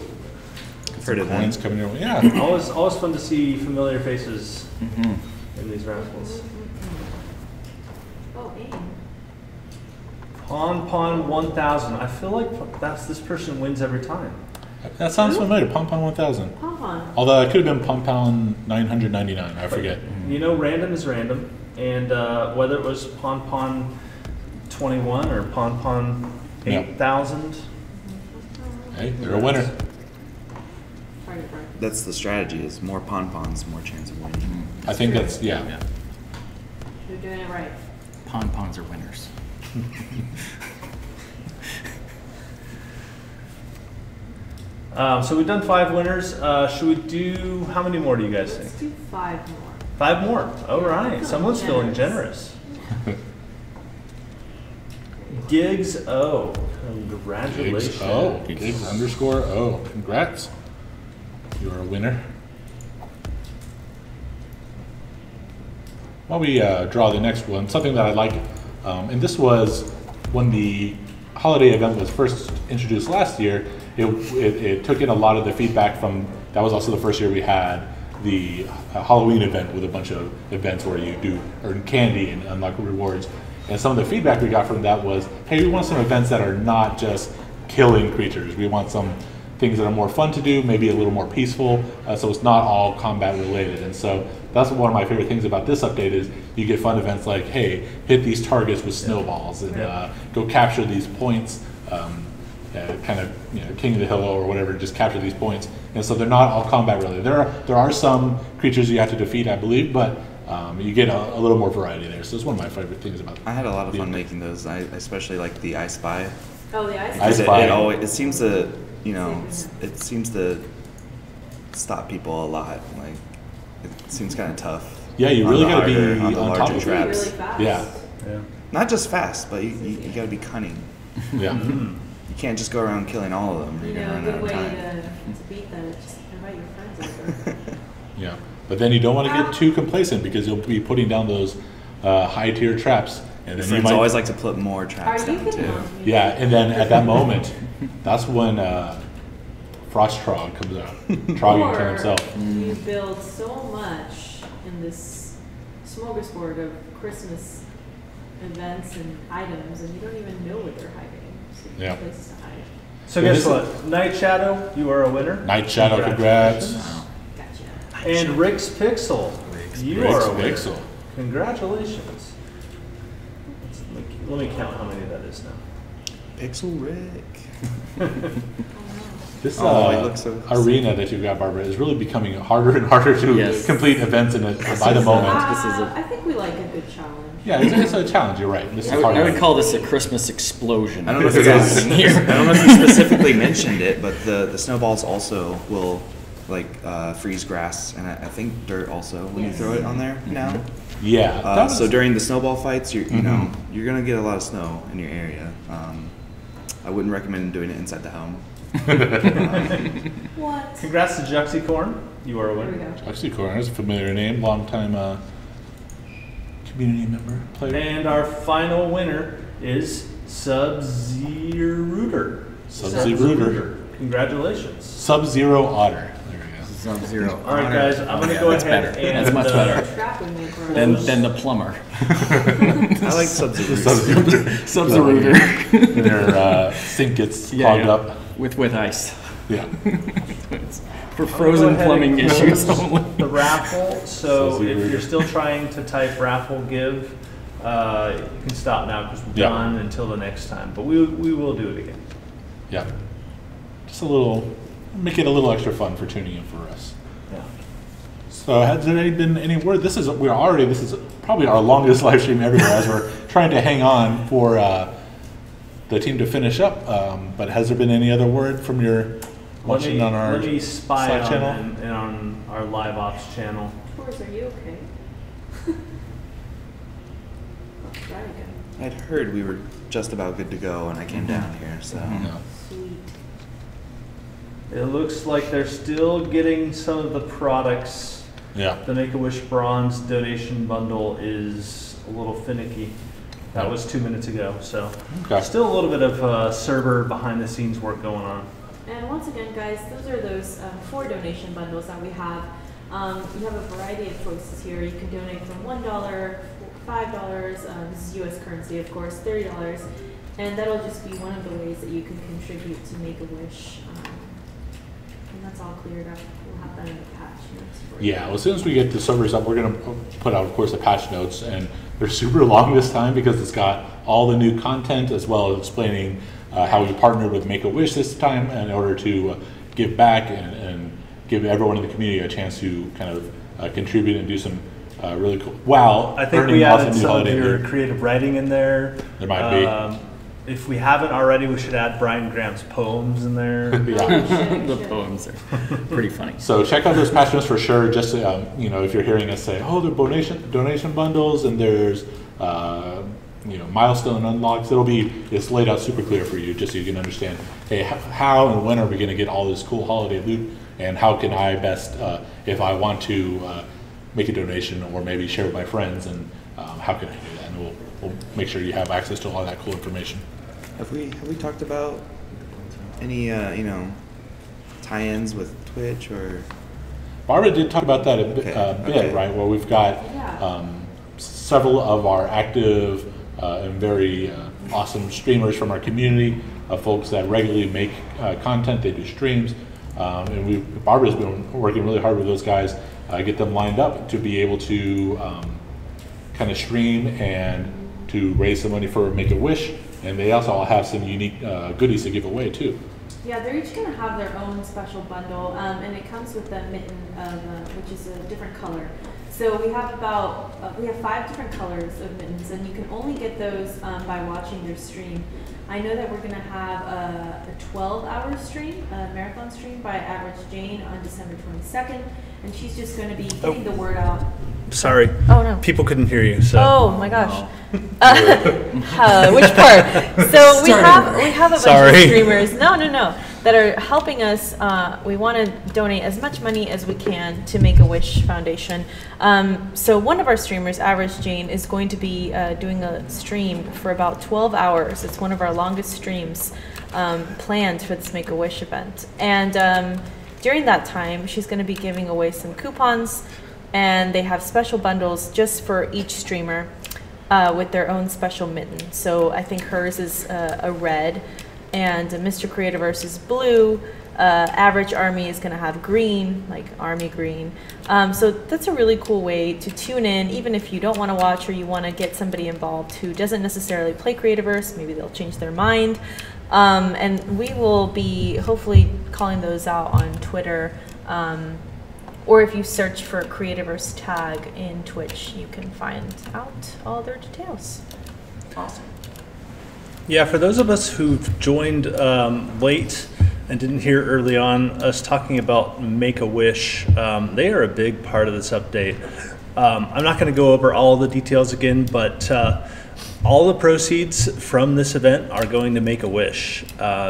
Heard of Coins that. coming your way. Yeah. Always fun to see familiar faces in these raffles. Oh, aim. Pon 1000. I feel like this person wins every time. That sounds familiar. Pom Pom 1000. Pom-pom. Although it could have been Pom Pom 999. I forget. You know, random is random, and whether it was Pon 21 or Pon Yeah. 8000. Hey, you're a winner. Party, party. That's the strategy: is more pon-pons, more chance of winning. I think that's Yeah. You're doing it right. Pon-pons are winners. So we've done 5 winners. Should we do, how many more do you guys Let's think? do 5 more. 5 more. All right. Someone's feeling Generous. generous. Gigs O. Congratulations. Gigs O. Gigs_O. Congrats. You're a winner. While we draw the next one, something that I like, and this was when the holiday event was first introduced last year, it took in a lot of the feedback from, that was also the first year we had the Halloween event with a bunch of events where you do earn candy and unlock rewards. And some of the feedback we got from that was, hey, we want some events that are not just killing creatures. We want some things that are more fun to do, maybe a little more peaceful, so it's not all combat related. And so that's one of my favorite things about this update is you get fun events like, hey, hit these targets with snowballs and go capture these points, kind of King of the Hill or whatever, just capture these points. And so they're not all combat related. There are some creatures you have to defeat, I believe, but you get a little more variety there. So it's one of my favorite things about I had a lot of the fun update. making those. I especially like the I Spy. Oh, the ice. I It, Spy. it seems to, it seems to stop people a lot. Like, it seems kind of tough. Yeah, you on really the got to harder- be on the on top larger of it. Really, traps. really fast. Yeah, Yeah. Not just fast, but you got to be cunning. yeah. You can't just go around killing all of them. Or You you're know, a gonna run out good of way time. to beat them is just invite your friends over. Yeah, but then you don't want to get too complacent because you'll be putting down those high tier traps, and Your then you friends might always like to put more Are traps you down kidding? too. yeah, and then at that moment, that's when Frost Trog comes out. Trog can kill himself. You build so much in this smorgasbord of Christmas events and items, and you don't even know where they're hiding. So you have places to hide. So guess what? Night Shadow, you are a winner. Night Shadow, congrats. Gotcha. And Rick's Pixel, you are a winner. Pixel. Congratulations. Let me count how many that is now. Pixel Rick. This he looks so arena that you've got, Barbara, is really becoming harder and harder to complete events in it by the moment. I think we like a good challenge. Yeah, it's a challenge. You're right. This is hard. I would call this a Christmas explosion. I don't know if you guys, I don't know if you specifically mentioned it, but the snowballs also will freeze grass and I think dirt also when you throw it on there now. Yeah. So during the snowball fights, you know you're gonna get a lot of snow in your area. I wouldn't recommend doing it inside the home. What? Congrats to Juxicorn, you are a winner. There we go. Juxicorn is a familiar name, long time community member, player. And our final winner is Sub-Zero-Rooter. Sub-Zero-Rooter. Congratulations. Sub-Zero Otter. There we go. Sub-Zero. All right, guys, I'm going to go ahead better. and... That's much better. Trap we make for Than the plumber. I like Sub-Zero. Sub-Zero. Their sink gets clogged up. With ice. Yeah. For frozen plumbing issues only. The raffle, so if you're still trying to type raffle give, you can stop now because we're done until the next time. But we will do it again. Yeah. Just a little, make it a little extra fun for tuning in for us. Yeah. So has there been any word? This is probably our longest live stream everywhere as we're trying to hang on for the team to finish up. But has there been any other word from your watching on our Let me spy Slack on channel? and on our live ops channel. Torres, are you okay? Let's try again. I'd heard we were just about good to go when I came down here, so. No. Sweet. It looks like they're still getting some of the products. Yeah. The Make-A-Wish Bronze donation bundle is a little finicky. That was 2 minutes ago, so still a little bit of server behind-the-scenes work going on. And once again, guys, those are those 4 donation bundles that we have. You have a variety of choices here. You can donate from $1, $5, this is US currency, of course, $30, and that'll just be one of the ways that you can contribute to Make-A-Wish. And that's all cleared up. We'll have that in the patch notes for you. Yeah, well, as soon as we get the servers up, we're going to put out, of course, the patch notes, and they're super long this time because it's got all the new content as well as explaining how we partnered with Make-A-Wish this time in order to give back and give everyone in the community a chance to kind of contribute and do some really cool. Wow, I think we added some of your creative writing in there. There might be. If we haven't already, we should add Brian Graham's poems in there. The poems are pretty funny. So check out those patch notes for sure. Just if you're hearing us say, "Oh, they're donation bundles," and there's milestone unlocks, it's laid out super clear for you, just so you can understand, hey, how and when are we going to get all this cool holiday loot, and how can I best, if I want to make a donation or maybe share with my friends, and how can I do that? And we'll make sure you have access to all that cool information. Have we talked about any tie-ins with Twitch or? Barbara did talk about that a bit, right? Where we've got several of our active and very awesome streamers from our community, folks that regularly make content. They do streams, and Barbara's been working really hard with those guys, get them lined up to be able to kind of stream and to raise some money for Make-A-Wish. And they also have some unique goodies to give away too. Yeah, they're each going to have their own special bundle, and it comes with a mitten which is a different color. So we have we have 5 different colors of mittens, and you can only get those by watching your stream. I know that we're going to have a 12-hour stream, a marathon stream by Average Jane on December 22nd, and she's just going to be getting the word out. Sorry. Oh no. People couldn't hear you. So. Oh my gosh. Which part? So we have a bunch of streamers. No, that are helping us. We want to donate as much money as we can to Make-A-Wish Foundation. So one of our streamers, Average Jane, is going to be doing a stream for about 12 hours. It's one of our longest streams planned for this Make-A-Wish event. And during that time, she's going to be giving away some coupons, and they have special bundles just for each streamer. with their own special mitten. So I think hers is a red, and Mr. Creativerse is blue. Average Army is going to have green, like army green. So that's a really cool way to tune in, even if you don't want to watch or you want to get somebody involved who doesn't necessarily play Creativerse. Maybe they'll change their mind. And we will be hopefully calling those out on Twitter. Or if you search for Creativerse tag in Twitch, you can find out all their details. Awesome. Yeah, for those of us who've joined late and didn't hear early on us talking about Make-A-Wish, they are a big part of this update. I'm not going to go over all the details again, but all the proceeds from this event are going to Make-A-Wish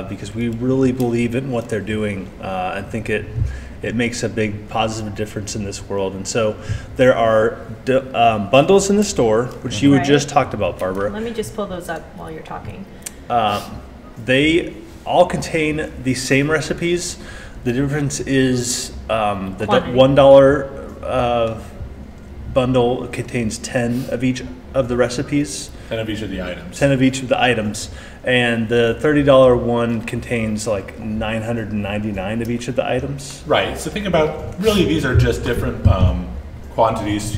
because we really believe in what they're doing. I think it makes a big positive difference in this world. And so there are bundles in the store, which you had just talked about, Barbara. Let me just pull those up while you're talking. They all contain the same recipes. The difference is the $1 bundle contains 10 of each of the recipes. 10 of each of the items. 10 of each of the items. And the $30 one contains like 999 of each of the items. Right. So think about, really these are just different quantities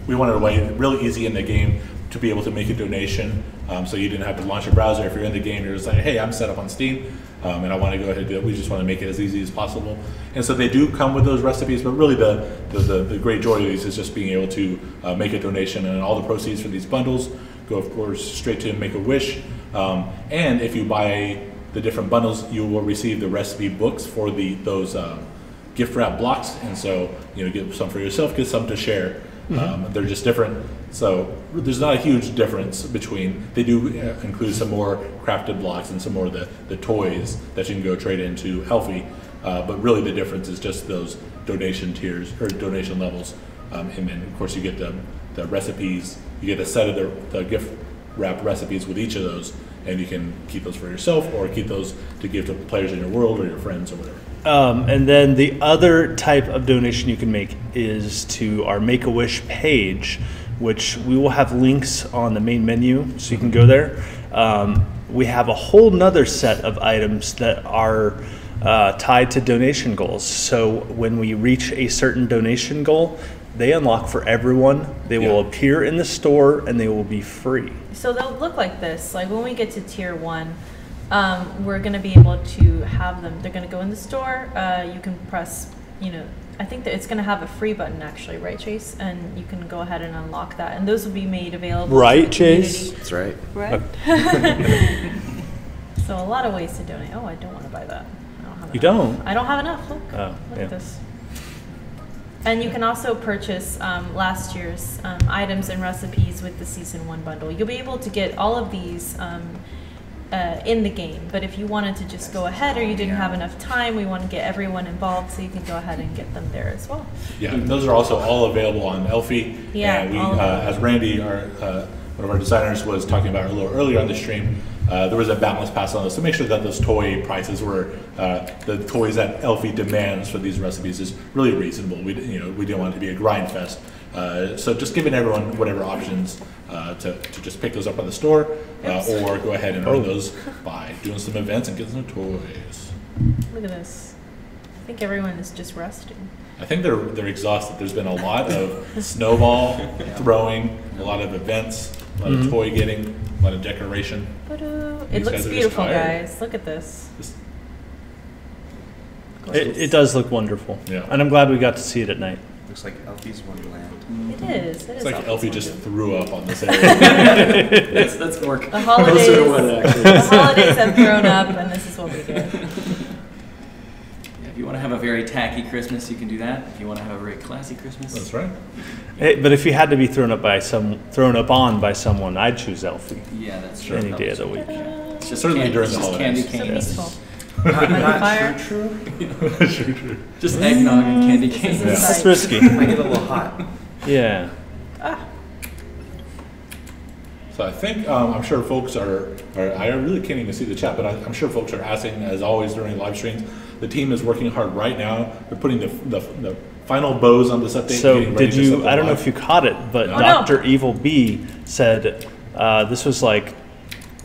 we wanted a way really easy in the game to be able to make a donation. So you didn't have to launch a browser. If you're in the game, you're just like, hey, I'm set up on Steam and I want to go ahead and do it. We just want to make it as easy as possible. And so they do come with those recipes, but really the great joy of these is just being able to make a donation, and all the proceeds from these bundles go, of course, straight to Make-A-Wish. And if you buy the different bundles, you will receive the recipe books for those gift wrap blocks. And so, get some for yourself, get some to share. They're just different. So there's not a huge difference between, they do include some more crafted blocks and some more of the toys that you can go trade into Elfi. But really the difference is just those donation tiers or donation levels. And then of course you get the recipes, you get a set of the gift wrap recipes with each of those, and you can keep those for yourself or keep those to give to players in your world or your friends or whatever. And then the other type of donation you can make is to our Make-A-Wish page, which we will have links on the main menu, so you can go there. We have a whole nother set of items that are tied to donation goals. So when we reach a certain donation goal, they unlock for everyone. They will appear in the store and they will be free. So they'll look like this. Like when we get to tier 1, we're going to be able to have them. They're going to go in the store. You can press, I think that it's going to have a free button actually, right, Chase? And you can go ahead and unlock that. And those will be made available. Right, Chase? That's right. Right. So a lot of ways to donate. Oh, I don't want to buy that. I don't have enough. You don't? I don't have enough. Look. Oh, Look at this. And you can also purchase last year's items and recipes with the Season 1 bundle. You'll be able to get all of these in the game, but if you wanted to just go ahead or you didn't have enough time, we want to get everyone involved, so you can go ahead and get them there as well. Yeah, and those are also all available on Elfi. Yeah, and we, as Randy, one of our designers, was talking about a little earlier on the stream, there was a balance pass on those to make sure that those toy prices were the toys that Elfi demands for these recipes is really reasonable. We didn't want it to be a grind fest. So just giving everyone whatever options to just pick those up on the store or go ahead and earn those by doing some events and getting some toys. Look at this. I think everyone is just resting. I think they're exhausted. There's been a lot of snowball throwing, a lot of events, a lot of toy getting, a lot of decoration. It looks beautiful, guys. Look at this. It does look wonderful. Yeah. And I'm glad we got to see it at night. Looks like Elfi's Wonderland. It is. It's like Elfi just threw up on this area. That's more the holidays, closer to what it actually the is. holidays have grown up, and this is what we get. If you want to have a very tacky Christmas, you can do that. If you want to have a very classy Christmas, That's right. Hey, but if you had to be thrown up on by someone, I'd choose Elfi Yeah, that's true. any day of the week. It's just Certainly during the candy holidays. canes. Peaceful. Not fire. true. Just eggnog and candy canes. Yeah. That's risky. Might get a little hot. Yeah. So I think, I'm sure folks I really can't even see the chat, but I'm sure folks are asking, as always during live streams. The team is working hard right now. They're putting the final bows on this update. So getting ready did to you, set them I don't know live. if you caught it, but Oh, no. Dr. Evil B said, this was like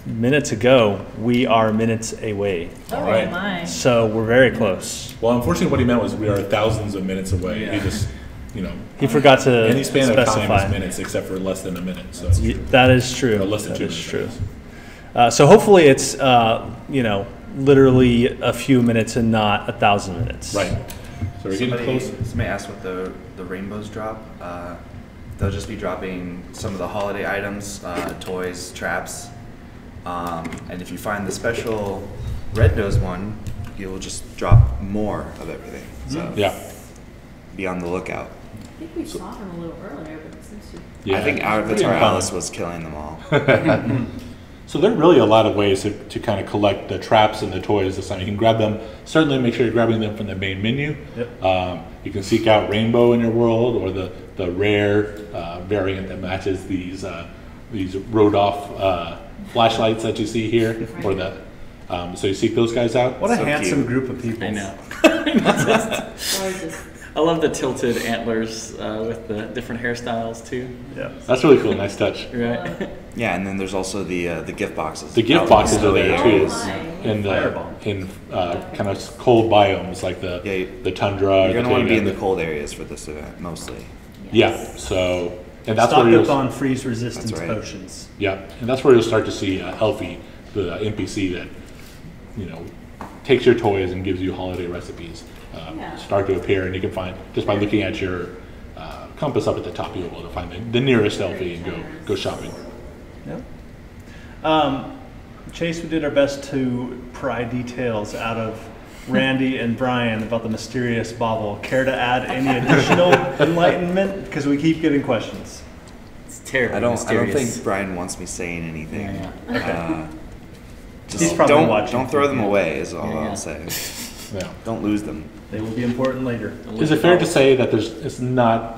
minutes ago, we are minutes away. Oh right. my. So we're very close. Well, unfortunately, what he meant was we are thousands of minutes away. Yeah. He just, He forgot to any span of time specify. is minutes, except for less than a minute. So That is true. Or less than That 2 is minutes. true. So hopefully it's, literally a few minutes and not 1,000 minutes. Right. So we're getting close. Somebody asked what the rainbows drop. They'll just be dropping some of the holiday items, toys, traps. And if you find the special red nose one, you'll just drop more of everything. So Yeah. be on the lookout. I think we saw him a little earlier, but it seems to. Yeah. I think Avatar Pretty uncommon. Alice was killing them all. So there are really a lot of ways to kind of collect the traps and the toys this time. You can grab them. Certainly make sure you're grabbing them from the main menu. Yep. You can seek out Rainbow in your world, or the rare variant that matches these Rodolph flashlights that you see here, or the so you seek those guys out. What a So handsome cute. group of people. I know. Gorgeous. I love the tilted antlers with the different hairstyles too. Yeah. That's really cool. Nice touch. Right. Yeah, and then there's also the gift boxes. The gift Out boxes in the are there snowy too. areas. In Fireball. kind of cold biomes like Yeah, the tundra. You're gonna want to be in the taiga. cold areas for this event mostly. Yeah. So and that's Stock where up you'll on freeze resistance That's right. potions. yeah, and that's where you'll start to see Elfi, the NPC that takes your toys and gives you holiday recipes. Yeah. Start to appear, and you can find just by looking at your compass up at the top, you'll be able to find the nearest Elfi and go shopping. Yep. Chase, we did our best to pry details out of Randy and Brian about the mysterious bauble. Care to add any additional enlightenment? Because we keep getting questions. It's terrible. I don't think Brian wants me saying anything. Yeah. He's Just probably don't watching. throw them away is all Yeah. I'll say. Yeah. Don't lose them. They will be important later. Is it fair to say that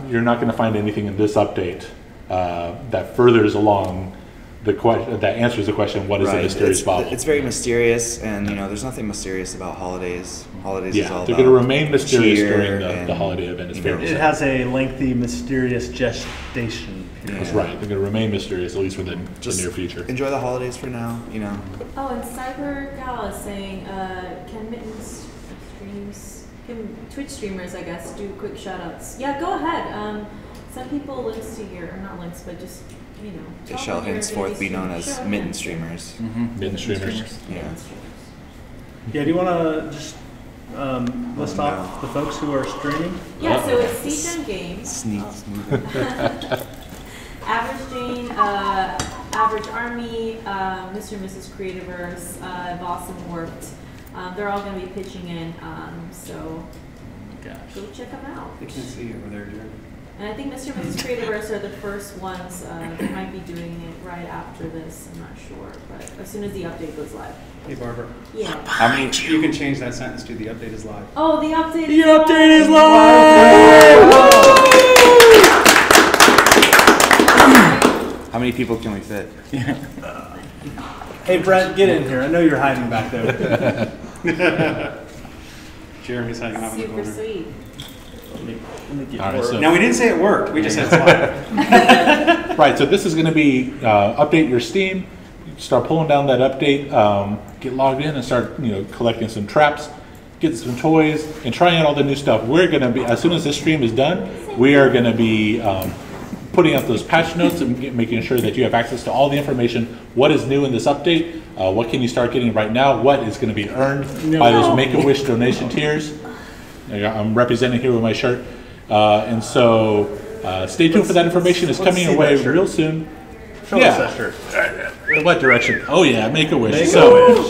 you're not going to find anything in this update that furthers along the question, that answers the question, what is a mysterious bauble? It's very mysterious, and there's nothing mysterious about holidays. Holidays is all Yeah, about they're going to remain mysterious cheer during the and, holiday event. It's fair to It say. has a lengthy, mysterious gestation period. That's right. They're going to remain mysterious, at least for the Just near future. enjoy the holidays for now. Oh, and Cyber Gal is saying, can Mittens streams, can Twitch streamers, I guess, do quick shoutouts? Yeah, go ahead. Send people links to your, or not links, but just, They tell shall them you're henceforth be known as Show mitten them. streamers. Mitten streamers. Yeah. Mitten streamers. Yeah, do you want to just list off the folks who are streaming? Yeah, so it's CGen Games. Sneak. Average Jane, Average Army, Mr. and Mrs. Creativerse, Boss and Warped. They're all going to be pitching in, so Gosh. go check them out. I can't see you over there, Jared. And I think Mr. and Mrs. Creativerse are the first ones. They might be doing it right after this. I'm not sure, but as soon as the update goes live. Hey, Barbara. Yeah. How many? You can change that sentence to the update is live. Oh, the update. The update is How many people can we fit? Hey, Brent, get in here. I know you're hiding back there. Jeremy's hanging out in the Super corner. sweet. All right, so, No, we didn't say it worked. We just said it's live. right, so this is going to be update your Steam. Start pulling down that update. Get logged in and start collecting some traps, get some toys, and trying out all the new stuff. We're going to be, as soon as this stream is done, we are going to be putting out those patch notes and making sure that you have access to all the information. What is new in this update? What can you start getting right now? What is going to be earned by those Make-A-Wish donation tiers? I'm representing here with my shirt. And so stay tuned for that information. It's coming your way real soon. Show us that shirt. What direction? Oh yeah, Make-A-Wish. Make-A-Wish.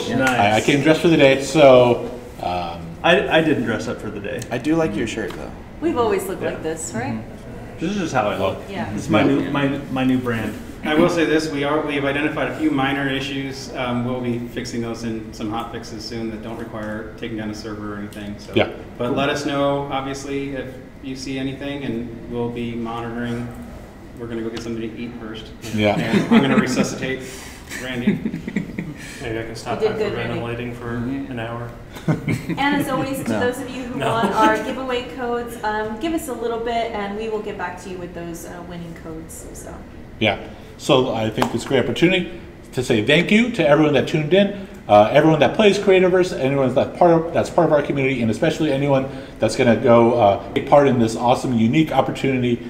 So Nice. I came dressed for the day. So I didn't dress up for the day. I do like your shirt though. We've always looked like this, right? This is just how I look. Yeah. This is my new brand. I will say this: we have identified a few minor issues. We'll be fixing those in some hot fixes soon that don't require taking down a server or anything. So, Yeah. But let us know, obviously, if you see anything, and we'll be monitoring we're going to go get something to eat first. Yeah. And I'm going to resuscitate Randy. Maybe I can stop You did good, hyperventilating for an hour. And as always, to those of you who want our giveaway codes, give us a little bit and we will get back to you with those winning codes. So. Yeah. So I think it's a great opportunity to say thank you to everyone that tuned in, everyone that plays Creativerse, anyone that's part of our community, and especially anyone that's going to go take part in this awesome, unique opportunity.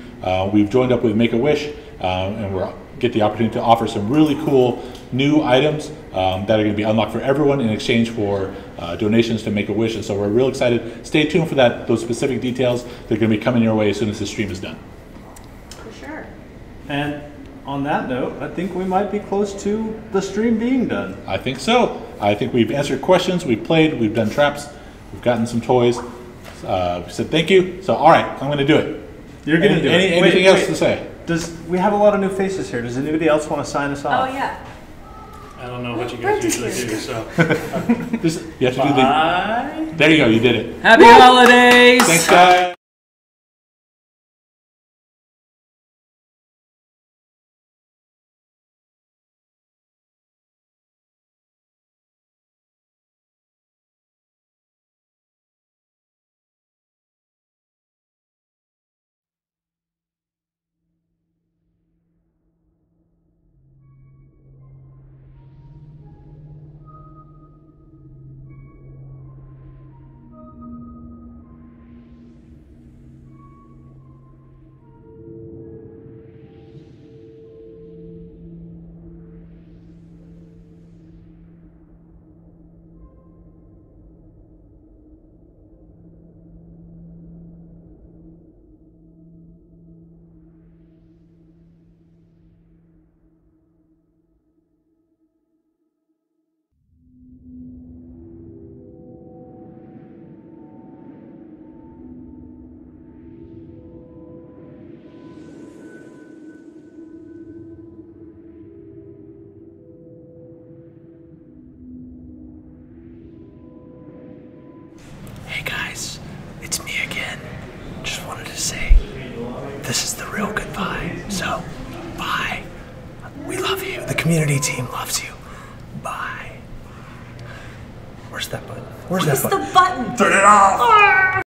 We've joined up with Make-A-Wish, and we're get the opportunity to offer some really cool new items that are going to be unlocked for everyone in exchange for donations to Make-A-Wish. And so we're real excited. Stay tuned for those specific details. They're going to be coming your way as soon as the stream is done. For sure. And on that note, I think we might be close to the stream being done. I think so. I think we've answered questions, we've played, we've done traps, we've gotten some toys. We said thank you. So all right, I'm going to do it. You're going to do it. Anything else to say? We have a lot of new faces here. Does anybody else want to sign us off? Oh, yeah. I don't know what you guys usually do, so. You have to do the. There you go, you did it. Happy holidays! Thanks, guys. Hey guys, it's me again. Just wanted to say, this is the real goodbye. So, bye. We love you. The community team loves you. Bye. Where's that button? Where's that button? the button? Turn it off!